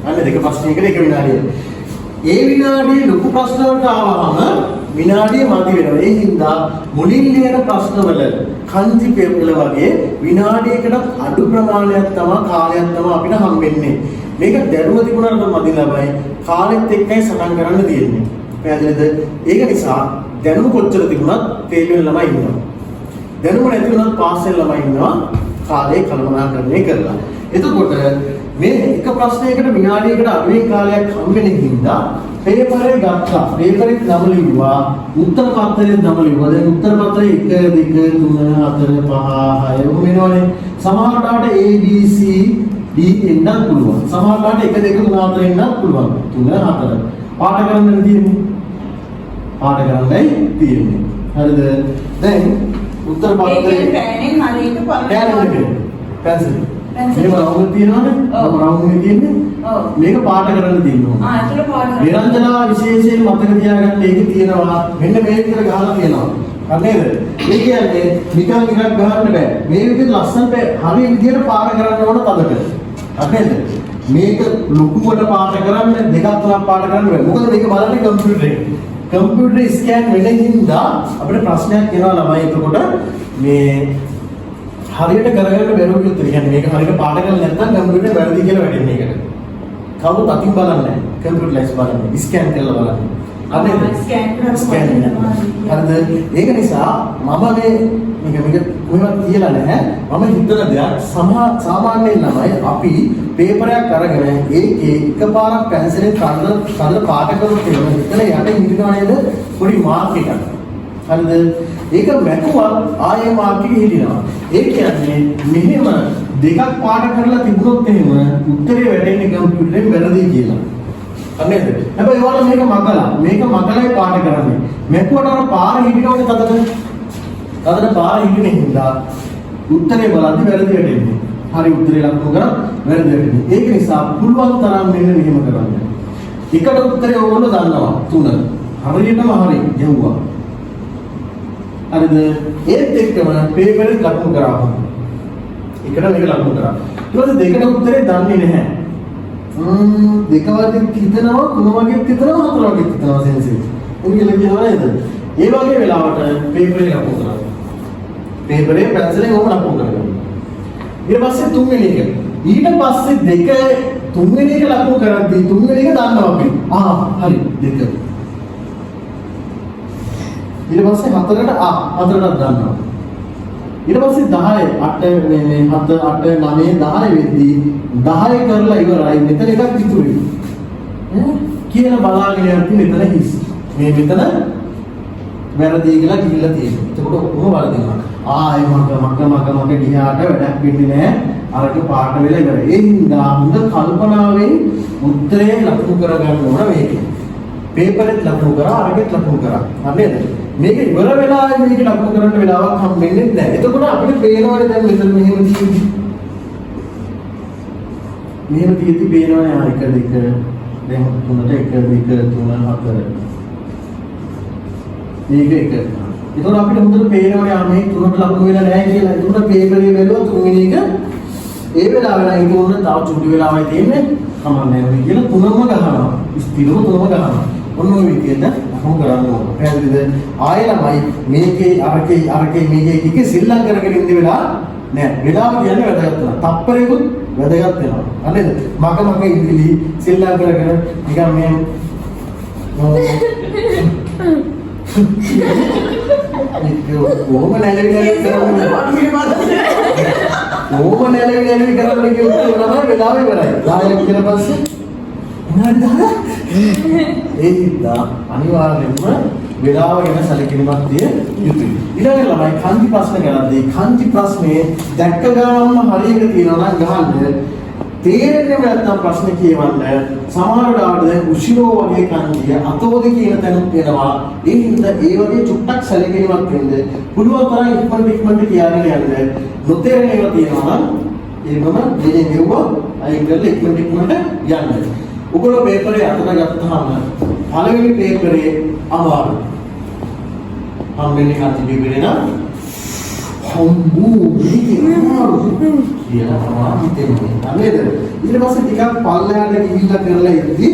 Speaker 1: අන්න දෙක ප්‍රශ්නයකට එක විනාඩියයි. ඒ විනාඩියේ ලොකු ප්‍රශ්න වලට ආවම විනාඩිය මදි වෙනවා. ඒ හින්දා මුලින් ලියන ප්‍රශ්නවල කන්ජි පෙරල වගේ විනාඩියකට අඩු ප්‍රමාණයක් තමයි කාලයක් තමයි අපිට හම්බෙන්නේ. මේක දැනුම තිබුණාට මදි ළමයි කාලෙත් එක්කයි සටන් කරන්න තියෙන්නේ. පැහැදිලිද? ඒක නිසා දැනුම කොච්චර තිබුණත් ෆේල් වෙන ළමයි ඉන්නවා. දැනුම නැති වුණත් පාස් වෙන ළමයි ඉන්නවා කාලේ කළමනාකරණය කරලා. එතකොට මේ එක ප්‍රශ්නයකට විනාඩියකට අඩුවෙන් කාලයක් හම්බෙන හින්දා පේපරේ ගත්තා. පේපරේ නම ලිව්වා. උත්තර පත්‍රයේ නම ලිව්වා. දැන් උත්තර පත්‍රයේ 1 2 3 4 5 6 වෙනවනේ. සමහරවිට A B C D එන්නත් පුළුවන්. සමහරවිට 1 2 3 4 එන්නත් පුළුවන්. 3 4. පාඩ කරන්න තියෙන්නේ. පාඩ කරන්නයි තියෙන්නේ. හරිද? දැන් උත්තර පත්‍රයේ
Speaker 2: පෑනෙන් හරියට බලන්න.
Speaker 1: පැන්සිල් මේක රවුම් තියෙනවනේ. රවුම් එකේ තියෙන්නේ.
Speaker 2: ඔව්.
Speaker 1: මේක පාට කරන්න තියෙනවා.
Speaker 2: ඇතුළ පාට කරන්න.
Speaker 1: නිරංජනා විශේෂයෙන් මතක තියාගන්න ඒකේ තියෙනවා මෙන්න මේ විදිහට ගහලා තියෙනවා. හරි නේද? ඒ කියන්නේ නිකන් එකක් ගහන්න බෑ. මේ විදිහට ලස්සනට හරි විදිහට පාට කරන්න ඕන තදට. හරි නේද? මේක ලොකුවට පාට කරන්න දෙකක් තුනක් පාට කරන්න බෑ. මොකද මේක බලන්නේ කම්පියුටරේ. කම්පියුටරේ ස්කෑන් වෙන හින්දා අපිට ප්‍රශ්නයක් එනවා ළමයි එතකොට මේ හරියට කරගන්න බැරුව කිව්වොත් කියන්නේ මේක හරියට පාට කරලා නැත්නම් කම්පියුටරේ වැරදි කියලා වැටෙන්නේ ඒකට. කවුරුත් අතින් බලන්නේ නැහැ. කම්පියුටර් බලන්නේ. ස්කෑන් කරලා බලන්නේ. හරිද? ස්කෑන් හරිද? ඒක නිසා මම මේක කොහෙවත් කියලා නැහැ. මම හිතන දෙයක් සාමාන්‍යයෙන් ළමයි අපි පේපරයක් අරගෙන ඒකේ එකපාරක් පැන්සලෙන් කඩලා පාට කරොත් එතන යට හිටිනවා නේද? පොඩි මාර්ක් එකක්. හරිද? ඒක මැකුවා ආයේ මාර්ක් එක හිටිනවා. ඒ කියන්නේ මෙහෙම දෙකක් පාට කරලා තිබුණොත් එහෙම උත්තරේ වැටෙන්නේ කම්පියුටරෙන් වැරදි කියලා. අන්නේද? හැබැයි ඔයාලා මේක මගලයි පාට කරන්නේ. මැකුවට අර පාර හිටිනවනේ තදට. තදට පාර හිටින හින්දා උත්තරේ බලද්දි වැරදි වැටෙන්නේ. හරි උත්තරේ ලකුණු කරා වැරදි වැටෙන්නේ. ඒක නිසා පුළුවන් තරම් මෙන්න මෙහෙම කරන්න. එකට උත්තරේ ඕගොල්ලෝ දන්නවා 3. හරියටම හරි යවුවා. හරිද? ඒත් එක්කම පේපරේ ලකුණු කරා. එකට මේක ලකුණු කරා. ඊට පස්සේ දෙකට උත්තරේ දන්නේ නැහැ. දෙක වගේ හිතනවා, තුන වගේ හිතනවා, හතර වගේ හිතනවා සෙන්සිටි. උන්ගේ කියනවා නේද? ඒ වගේ වෙලාවට පේපරේ ලකුණු කරා. පේපරේ පැන්සලෙන් ඕම ලකුණු කරගන්න. ඊට පස්සේ තුන්වෙනි එක. ඊට පස්සේ දෙක තුන්වෙනි එක ලකුණු කරද්දී තුන්වෙනි එක දන්නවා අපි. හරි දෙක. ඊට පස්සේ හතරට හතරට දන්නවා. ඊට පස්සේ 10 8 මේ 7 8 9 10 වෙද්දී 10 කරලා ඉවරයි. මෙතන එකක් ඉතුරුයි. කියලා බලාගෙන යද්දි මෙතන හිස්. මේ මෙතන වැරදි කියලා කිහිල්ලා තියෙනවා. එතකොට ඔක්කොම වරදිනවා. ආයි මක ගියාට වැඩක් වෙන්නේ නැහැ. අරක පාට වෙලා ඉවරයි. ඒ හින්දා හොඳ කල්පනාවෙන් උත්තරේ ලකුණු කරගන්න ඕන මේකේ. පේපරෙත් ලකුණු කරා අරගෙත් ලකුණු කරා. හරිද? මේක ඉවර වෙලාවේ මේක ලකුණු කරන්න වෙලාවක් හම්බෙන්නේ නැහැ. එතකොට අපිට පේනවනේ දැන් මෙතන මෙහෙම තියෙන්නේ. මෙහෙම තියෙද්දි පේනවනේ 1 2 දැන් 3ට 1 2 3 4. මේක එක. එතකොට අපිට හොඳට පේනවනේ මේ 3ට ලකුණු වෙලා නැහැ කියලා. එතකොට පේපරේ බැලුවා තුන්වෙනි එක ඒ වෙලාවේ නම් ඒක උන්න තව චුටි වෙලාවයි තියෙන්නේ. කමන්නේ නැහැ කියලා තුනම ගහනවා. ස්ථිරව තුනම ගහනවා. ඔන්න ඔය විදිහට අහම කරන්න ඕන. පැහැදිලිද? ආයෙ ළමයි මේකේ අරකේ මේකේ ටික සිල්ලම් කරගෙන ඉන්න වෙලා නෑ. වෙලාව කියන්නේ වැදගත් වෙනවා. තප්පරේකුත් වැදගත් වෙනවා. හරිද? මක ඉඳිලි සිල්ලම් කරගෙන නිකන් මේ ඕම නැලවි කරන්නේ කිව්වොත් වෙලාව ඉවරයි. 10 කට පස්සේ ඒ හින්දා අනිවාර්යයෙන්ම වෙලාව ගැන සැලකිලිමත් විය යුතුයි. ඊළඟ ළමයි කන්ති ප්‍රශ්න ගන්නදී කන්ති ප්‍රශ්නේ දැක්ක ගමන්ම හරියට තියෙනවා නම් ගහන්න. තේරෙන්නේ නැත්නම් ප්‍රශ්න කියවන්න. සමහර වෙලාවට දැන් උෂිරෝ වගේ කන්තිය අතෝද කියන තැනුත් වෙනවා. ඒ හින්දා ඒ වගේ චුට්ටක් සැලකිලිමත් වෙන්න. පුළුවන් තරම් ඉක්මනට කියන්න යන්න. නොතේරෙන ඒවා තියෙනවා නම් ඒකම මේ නෙවුවා අයින් කරලා ඉක්මනට යන්න. ඔගොල්ලෝ පේපරේ අතට ගත්තාම පළවෙනි පේපරේ අමාරු. හම්බෙන්නේ කන්ති පේපරේ නම් අමාරු කියලා තමයි හිතෙන්නේ. නේද? ඊට පස්සේ ටිකක් පල්ලෙහාට ගිහිල්ලා කරලා ඉද්දි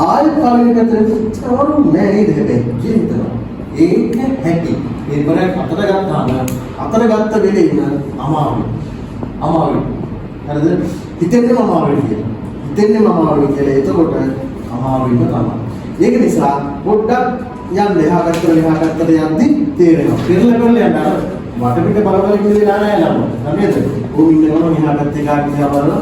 Speaker 1: ආයෙත් පළවෙනි පැත්තට අමාරු නෑ නේද හැබැයි කියනවා. ඒක හැටි. පේපරයක් අතට ගත්තාම අතට ගත්ත වෙලේ ඉන්න අමාරුයි. හරිද? හිතෙන්නම අමාරුයි කියලා. දෙන්නම අමාරුයි කියලා. එතකොට අමාරුයිම තමයි. ඒක නිසා පොඩ්ඩක් යන්න එහා පැත්තට යද්දි තේරෙනවා. පෙරලා යන්න අර වටපිට බලවල ඉන්න වෙලා නැහැ ළම. නේද? ඕම ඉන්නවම එහා පැත්තේ කාට දිහා බලලා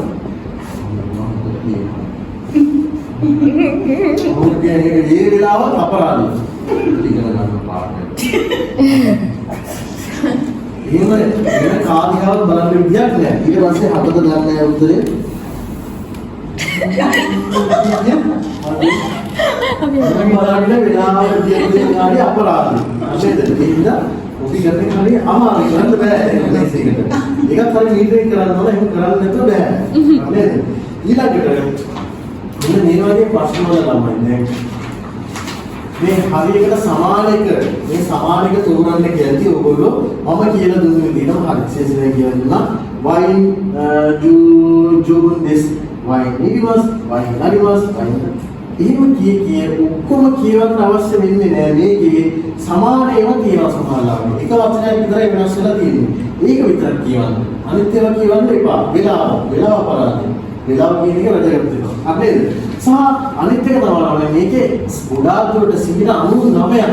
Speaker 1: ඕක කියන්නේ ඒ වෙලාවත් අපරාධයි. ඉගෙන ගන්න පාඩම. එහෙම කාදියාව බලන්න විදියක් නැහැ. ඊට පස්සේ හතට ගන්න උත්තරේ අපි බලන්න වෙලාව දෙන්නේ අපරාධයි. නේද? ඒ හින්දා කොපි කරන එක හරිය අමාරුයි කරන්න බෑ මේස් එකට. ඒකත් හරිය මීටරේ කරන්න ඕන එහෙම කරන්න නැතුව බෑ. නේද? ඊළඟට මෙන්න මේ වගේ ප්‍රශ්න වල ළමයි දැන් මේ හරියකට සමාන එක මේ සමාන එක තෝරන්න කියද්දී ඔයගොල්ලෝ මම කියලා දුන්නු විදිහටම හරි විශේෂයෙන් කියනවා why do this why animals why animals why එහෙම කිය ඔක්කොම කියවන්න අවශ්‍ය වෙන්නේ නැහැ මේකේ සමාන ඒවා තියෙනවා සමානලාගේ එක වචනයක් විතරයි වෙනස් වෙලා තියෙන්නේ ඒක විතරක් කියවන්න අනිත් ඒවා කියවන්න එපා වෙලාව පරාදයි වෙලාව කියන එක වැදගත් වෙනවා අපේ සහ අනිත් එක තමයි මේකේ ගොඩාක් දුරට 99ක්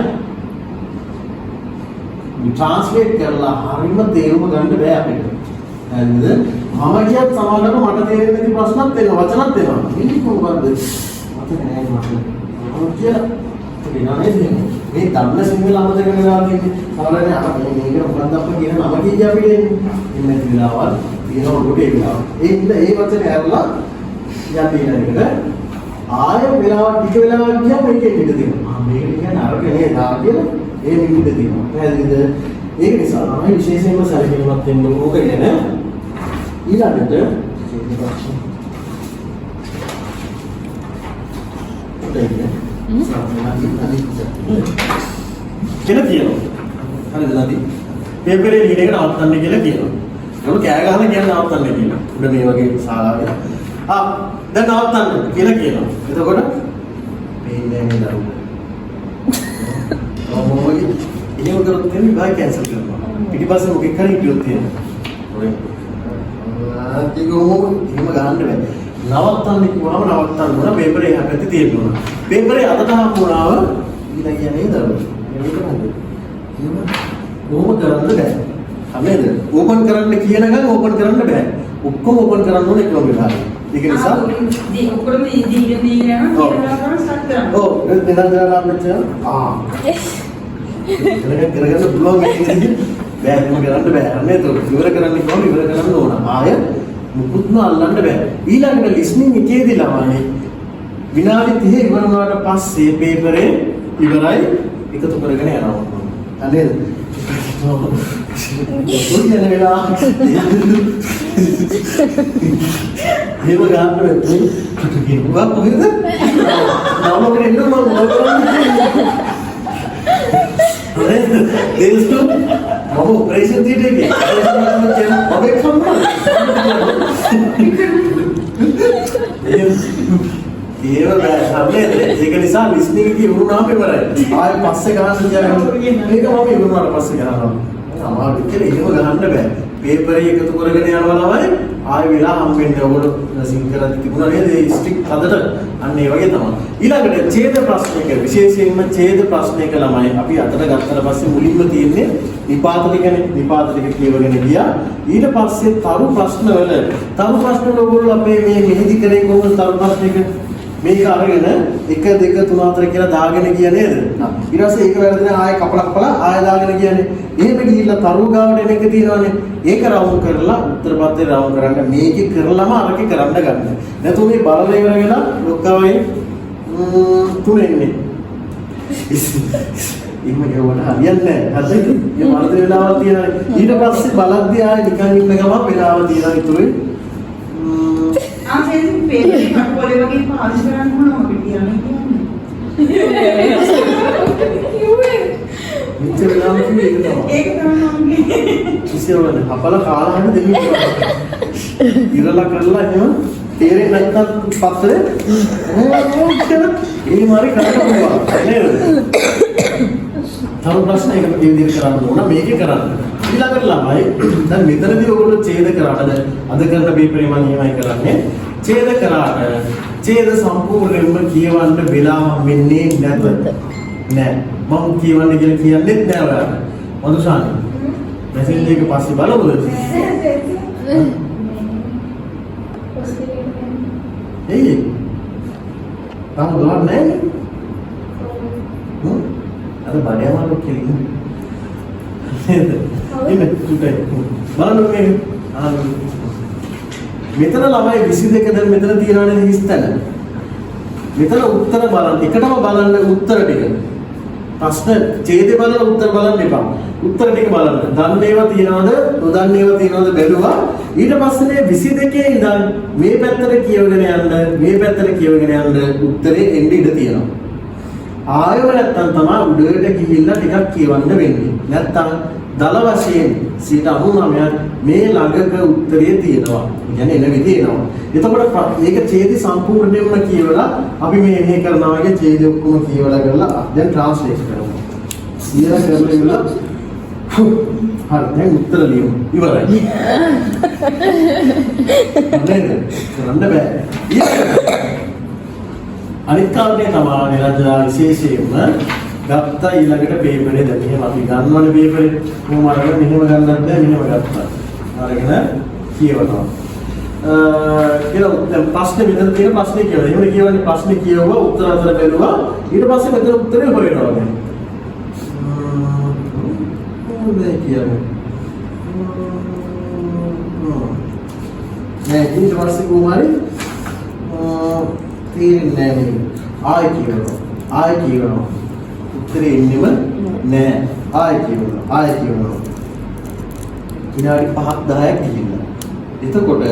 Speaker 1: ට්‍රාන්ස්ලේට් කරලා හරියම තේරුම ගන්න බෑ අපිට හරිද මම කියත් සමානව මට තේරෙන්නේ නැති ප්‍රශ්නත් එනවා වචනත් එනවා මේක මොකද්ද නෑ මම කියලා වෙනනේ මේ ධම්ම සිංහල අමතක කරලා තියෙන්නේ සමහරවිට අප මේක මොකක්ද අප්ප කියන නම කිය අපිට එන්නේ වෙලාවල් තියෙන ඔළුවේ වෙලාව ඒ වචනේ ඇරලා යටින එකට ආය වෙලාවක් ටික වෙලාවක් ගියාම මේකෙ පිට දෙනවා මේක කියන්නේ අරක නේ දා කියලා ඒ නිමිති දෙනවා පැහැදිලිද ඒක නිසා තමයි විශේෂයෙන්ම සැලකිලිමත් වෙන්න ඕක ගැන ඊළඟට කියලා කියනවා. හරිද නැති? පේපරේ රීඩ් එක නවත්තන්න කියලා කියනවා. ඒක කෑ ගහන කියන්නේ නවත්තන්න කියලා. උඩ මේ වගේ ශාලාවේ. දැන් නවත්තන්න කියලා කියනවා. එතකොට පේන්නේ මේ දරුවෝ. මොමෝයි එහෙම කරොත් එන්නේ විභාගය කැන්සල් කරනවා. පිටිපස්සේ මොකෙක් හරි හිටියොත් තියෙනවා. ඔය ඒක එහෙම ගන්න බෑ. නවත්තන්න කිව්වම නවත්තන්න ඕන පේපරේ හැපැත්තේ තියෙන්න පේපරේ අතට හම්බුනාව ඊට කියන්නේ දරුවෝ මේක නේද ඕම කරන්න බෑ නේද ඕපන් කරන්න කියන ගමන් ඕපන් කරන්න බෑ ඔක්කොම ඕපන් කරන්න ඕනේ එකම වෙලාවට ඒක නිසා
Speaker 2: දී ඔක්කොම දී යනවා කියලා ස්ටාර්ට් කරනවා
Speaker 1: ඔව් දෙන්න දාලා මෙච්චර කරගන්න පුළුවන් මේකදී බෑ එහෙම කරන්න බෑ නේද ඉවර කරන්න කිව්වම ඉවර කරන්න ඕන ආය මුකුත්ම අල්ලන්න බෑ ඊළඟට ලිස්නින් එකේදී ළමයි විනාඩි 30 ඉවර වුණාට පස්සේ පේපරේ ඉවරයි එකතු කරගෙන යනවා නේද ඔය යන වෙලාව මේව ගන්න වෙන්නේ කිව්වා කොහෙද නවලකට එන්න මම මොකද දෙල්ස්තු මම ඔපරේෂන් තියේදී ඔබේ කම්මා ඒව බෑ සම්මේද ඒක නිසා ලිස්නින් එකේ වුණාම ඉවරයි ආයෙ පස්සේ ගහන්න කියන්නේ මේක මම ඉවරුනාට පස්සේ ගහනවා අමාරු කියලා එහෙම ගහන්න බෑ පේපරේ එකතු කරගෙන යනවා ළමයි ආයෙ වෙලා හම්බෙන්නේ ඔයගොල්ලෝ සිංහලත් තිබුණා නේද ඒ ස්ටික් හදට අන්න ඒ වගේ තමයි ඊළඟට ඡේද ප්‍රශ්නයක විශේෂයෙන්ම ඡේද ප්‍රශ්නයක ළමයි අපි අතට ගත්තට පස්සේ මුලින්ම තියෙන්නේ නිපාත ටික කියවගෙන ගියා ඊට පස්සේ තරු ප්‍රශ්න වල ඔයගොල්ලෝ අපේ මේ මෙහෙදි කරේ කොහොමද තරු ප්‍රශ්නයක මේක අරගෙන 1 2 3 4 කියලා දාගෙන ගියා නේද? ඊට පස්සේ ඒක වැරදින ආයෙ කපලා ආයෙ දාගෙන ගියානේ. එහෙම ගිහිල්ලා තරුව ගාවට එන එක තියෙනවානේ. ඒක රවුම් කරලා උත්තර පත්‍රේ රවුම් කරන්න මේක කරලම අරක කරන්න ගන්න. නැතු මේ බලල ඉවර වෙලා ලොක්කවයි තුනෙන්නේ. එහෙම ගවන හරියන්නේ නැහැ. හරිද? මේ වර්ධ වෙලාවක් තියෙනවා. ඊට පස්සේ බලද්දී ආයෙ නිකන් ඉන්න ගමන් වෙලාව තියෙනවා ඉතුරුයි.
Speaker 2: ආයෙත් පේපරේ කට්පොලේ වගේ පාවිච්චි කරන්න ඕන අපිට කියන්නේ. මෙච්චර ලාම කිව්වේ ඒක තමයි. කිසියවද අපල කාලහන්න දෙන්නේ. ඉරලා කරලා එහෙම තේරෙන්නේ නැත්තම් පස්සේ ඒ මාරි කරන්න පුළුවන් නේද? තව ප්‍රශ්න එකක් මේ විදිහට කරන්න ඕන මේකේ කරන්න. ඊළඟට ළමයි දැන් මෙතනදී ඔයගොල්ලෝ ඡේද කරාට අද කරන පේපරේ මම නියමයි කරන්නේ ඡේද කරාට ඡේද සම්පූර්ණයෙන්ම කියවන්න වෙලාවක් වෙන්නේ නැත නෑ මම කියවන්න කියලා කියන්නේත් නෑ ඔයාලට මధుශානි මෙසේජ් එක පස්සේ බලමුද එයි තාම ගාන නෑ අර බඩයම කෙලින් නේද ඉන්න තුටේ බලන්න මේ මෙතන ළමයි 22 දැන් මෙතන තියනවානේ හිස්තන මෙතන උත්තර බලන්න එකටම බලන්න උත්තර ටික ප්‍රශ්න ඡේදය බලලා උත්තර බලන්න එපා. උත්තර ටික බලන්න. දන්න ඒවා තියනවද, නොදන්න ඒවා තියනවද බැලුවා. ඊට පස්සේ මේ 22 ඉඳන් මේ පැත්තට කියවගෙන යන්න, මේ පැත්තට කියවගෙන යන්න උත්තරේ එන්න ඉඩ තියෙනවා. ආයෙම නැත්තම් තමයි උඩට ගිහිල්ලා ටිකක් කියවන්න වෙන්නේ. නැත්තම් දල වශයෙන් 99ක් මේ ළඟක උත්තරේ තියෙනවා. يعني එන විදිහ එනවා. එතකොට මේක ඡේදය සම්පූර්ණයෙන්ම කියවලා අපි මේ මෙහෙ කරනවා වගේ ඡේදය ඔක්කොම කියවලා කරලා දැන් ට්‍රාන්ස්ලේට් කරනවා. කියලා කරලා ඉවරලා හරි දැන් උත්තර ලියමු. ඉවරයි. නේද? කරන්න බෑ. අනිත් කාරණේ තමයි නිරන්තර විශේෂයෙන්ම ගත්ත ඊළඟට පේපරේ දැන් මෙහෙම අපි ගන්නවනේ පේපරේ කොහොම අරගෙන මෙහෙම ගන්නත් බෑ මෙහෙම ගත්තා. අරගෙන කියවනවා. කියලා දැන් ප්‍රශ්නේ මෙතන තියෙන ප්‍රශ්නේ කියවලා. එහෙම කියවන්නේ ප්‍රශ්නේ කියවුවා උත්තර අතර බැලුවා. ඊට පස්සේ මෙතන උත්තරේ හොයනවා දැන්. මොකද කියන්නේ? නෑ ඊට පස්සේ කොහොමරි තේරෙන්නේ නැහැ. ආයෙ කියවනවා. උත්තරේ එන්නෙම නෑ. ආයෙ කියවනවා. විනාඩි 5ක් 10ක් ගිහිල්ලා. එතකොට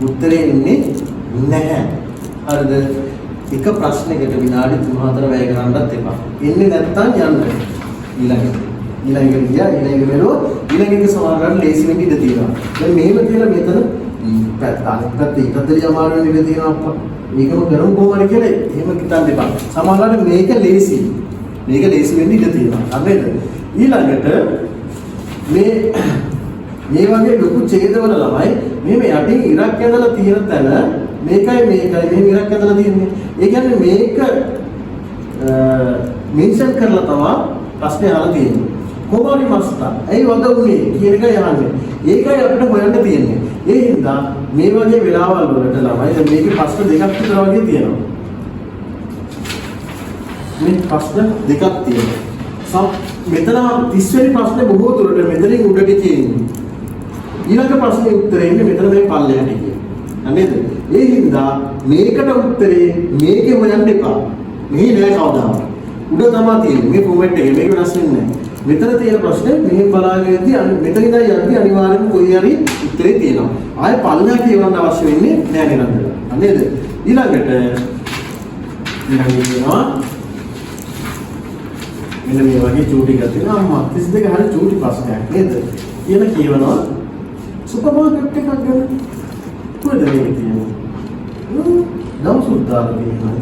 Speaker 2: උත්තරේ එන්නේ නැහැ. හරිද? එක ප්‍රශ්නයකට විනාඩි 3-4 වැය කරන්නත් එපා. එන්නේ නැත්තම් යන්න. ඊළඟට ගියා ඊළඟ වෙලෝ ඊළඟ සමාගම් ලේසි වෙන්න ඉඩ තියෙනවා. දැන් මෙහෙම කියලා මෙතන පැත්තට ඒකතරි අමාරු වෙන්න ඉඩ තියෙනවා අප්පා. මේකම කරමු කොහොමද කියලා එහෙම හිතන්න එපා. සමහරවිට මේක ලේසි වෙන්න ඉඩ තියෙනවා. හරිද? ඊළඟට මේ වගේ ලොකු ඡේදවල ළමයි මේ යටින් ඉරක් ඇඳලා තියෙන තැන මේකයි මේ ඉරක් ඇඳලා තියෙන්නේ. ඒ කියන්නේ මේක මෙන්ෂන් කරලා තමයි ප්‍රශ්නේ අහලා තියෙන්නේ. කොහොමද මස්තා? ඇයි වද උනේ කියන එක යහන්නේ. ඒකයි අපිට හොයන්න තියෙන්නේ. ඒ හින්දා මේ වගේ වෙලාවල් වලට ළමයි දැන් මේකේ ප්‍රශ්න දෙකක් විතර වගේ තියෙනවා. මේ ප්‍රශ්න දෙකක් තියෙනවා. මෙතන 30 වෙනි ප්‍රශ්නේ බොහෝ දුරට මෙතනින් උඩට තියෙන්නේ. ඊළඟ ප්‍රශ්නේ උත්තරේ ඉන්නේ මෙතන මේ පල්ලෙහාට කියන්නේ. නේද? ඒ හින්දා මේකට උත්තරේ මේකේ හොයන්න එපා. මේ නෑ කවදාවත්. උඩ තමයි තියෙන්නේ. මේ ෆෝමැට් එකේ මේක වෙනස් වෙන්නේ නෑ. මෙතන තියෙන ප්‍රශ්නේ මෙහෙම බලාගෙන ඉඳි මෙතන ඉඳන් යද්දි අනිවාර්යෙන්ම කොයි හරි උත්තරේ තියෙනවා. ආයෙ පල්ලෙහා කියවන්න අවශ්‍ය වෙන්නේ නෑ නිරන්තර. නේද? ඊළඟට කියනවා මෙන්න මේ වගේ චූටි එකක් තියෙනවා. අම්මා 32 හරි චූටි ප්‍රශ්නයක් නේද? කියලා කියවනවා. සුපර් මාකට් එකක් ගන්න. කොහෙද මේක තියෙන්නේ? දවසුත් දාලා තියෙනවා.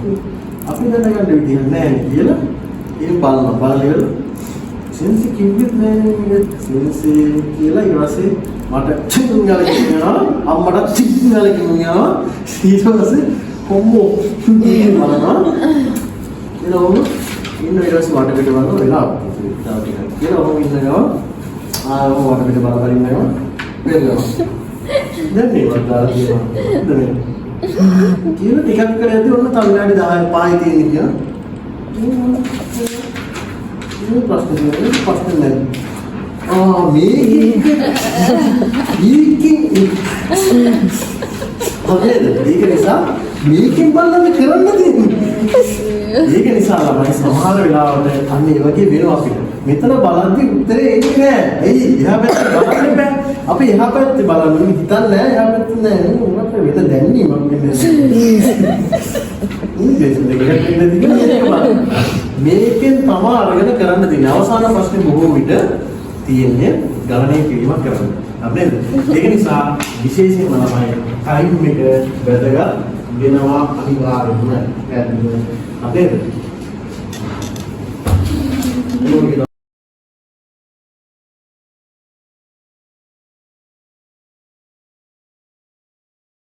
Speaker 2: අපි දැනගන්න විදිහ නැහැ කියලා ඒ බලලා සෙන්සි කිව්වෙත් නෑ සෙන්සි කියලා ඊපස්සේ මට චින්ගල කියනවා අම්මට චින්ගල කියනවා ඊට පස්සේ කොම්මෝ බලනවා එනෝම ඉන්න ඊට පස්සේ මට පිට බලනවා වෙලා තව ටිකක් කියලා ඔහොම ඉන්නවා ආවම මට පිට බල බල ඉන්නවා වෙනවා දැන් මේවත් දාලා කියනවා දැන් කියලා ටිකක් කරද්දී ඔන්න තව විනාඩි 10ක් පායි තියෙන කියන මේ ප්‍රශ්නේ නැහැ. මේක නිසා මේකෙන් බලන්න කරන්න තියෙන්නේ. ඒක නිසා ළමයි සමහර වෙලාවට අන්න ඒ වගේ වෙනවා අපිට. මෙතන බලද්දි උත්තරේ එන්නේ නැහැ. ඇයි? එහා පැත්තේ බලන්න බෑ. අපි එහා පැත්තේ බලන්න හිතන්නේ නැහැ. එහා පැත්තේ නැහැ. උඹට වෙද දැන්නීමක් වෙන්නේ. මේකෙන් තමයි අරගෙන කරන්න තියෙන්නේ. අවසාන ප්‍රශ්නේ බොහෝ විට තියෙන්නේ ගණනය කිරීමක් කරන්න. නේද? ඒක නිසා විශේෂයෙන්ම ළමයි ටයිම් එක වැදගත් වෙනවා අනිවාර්යයෙන්ම. නේද?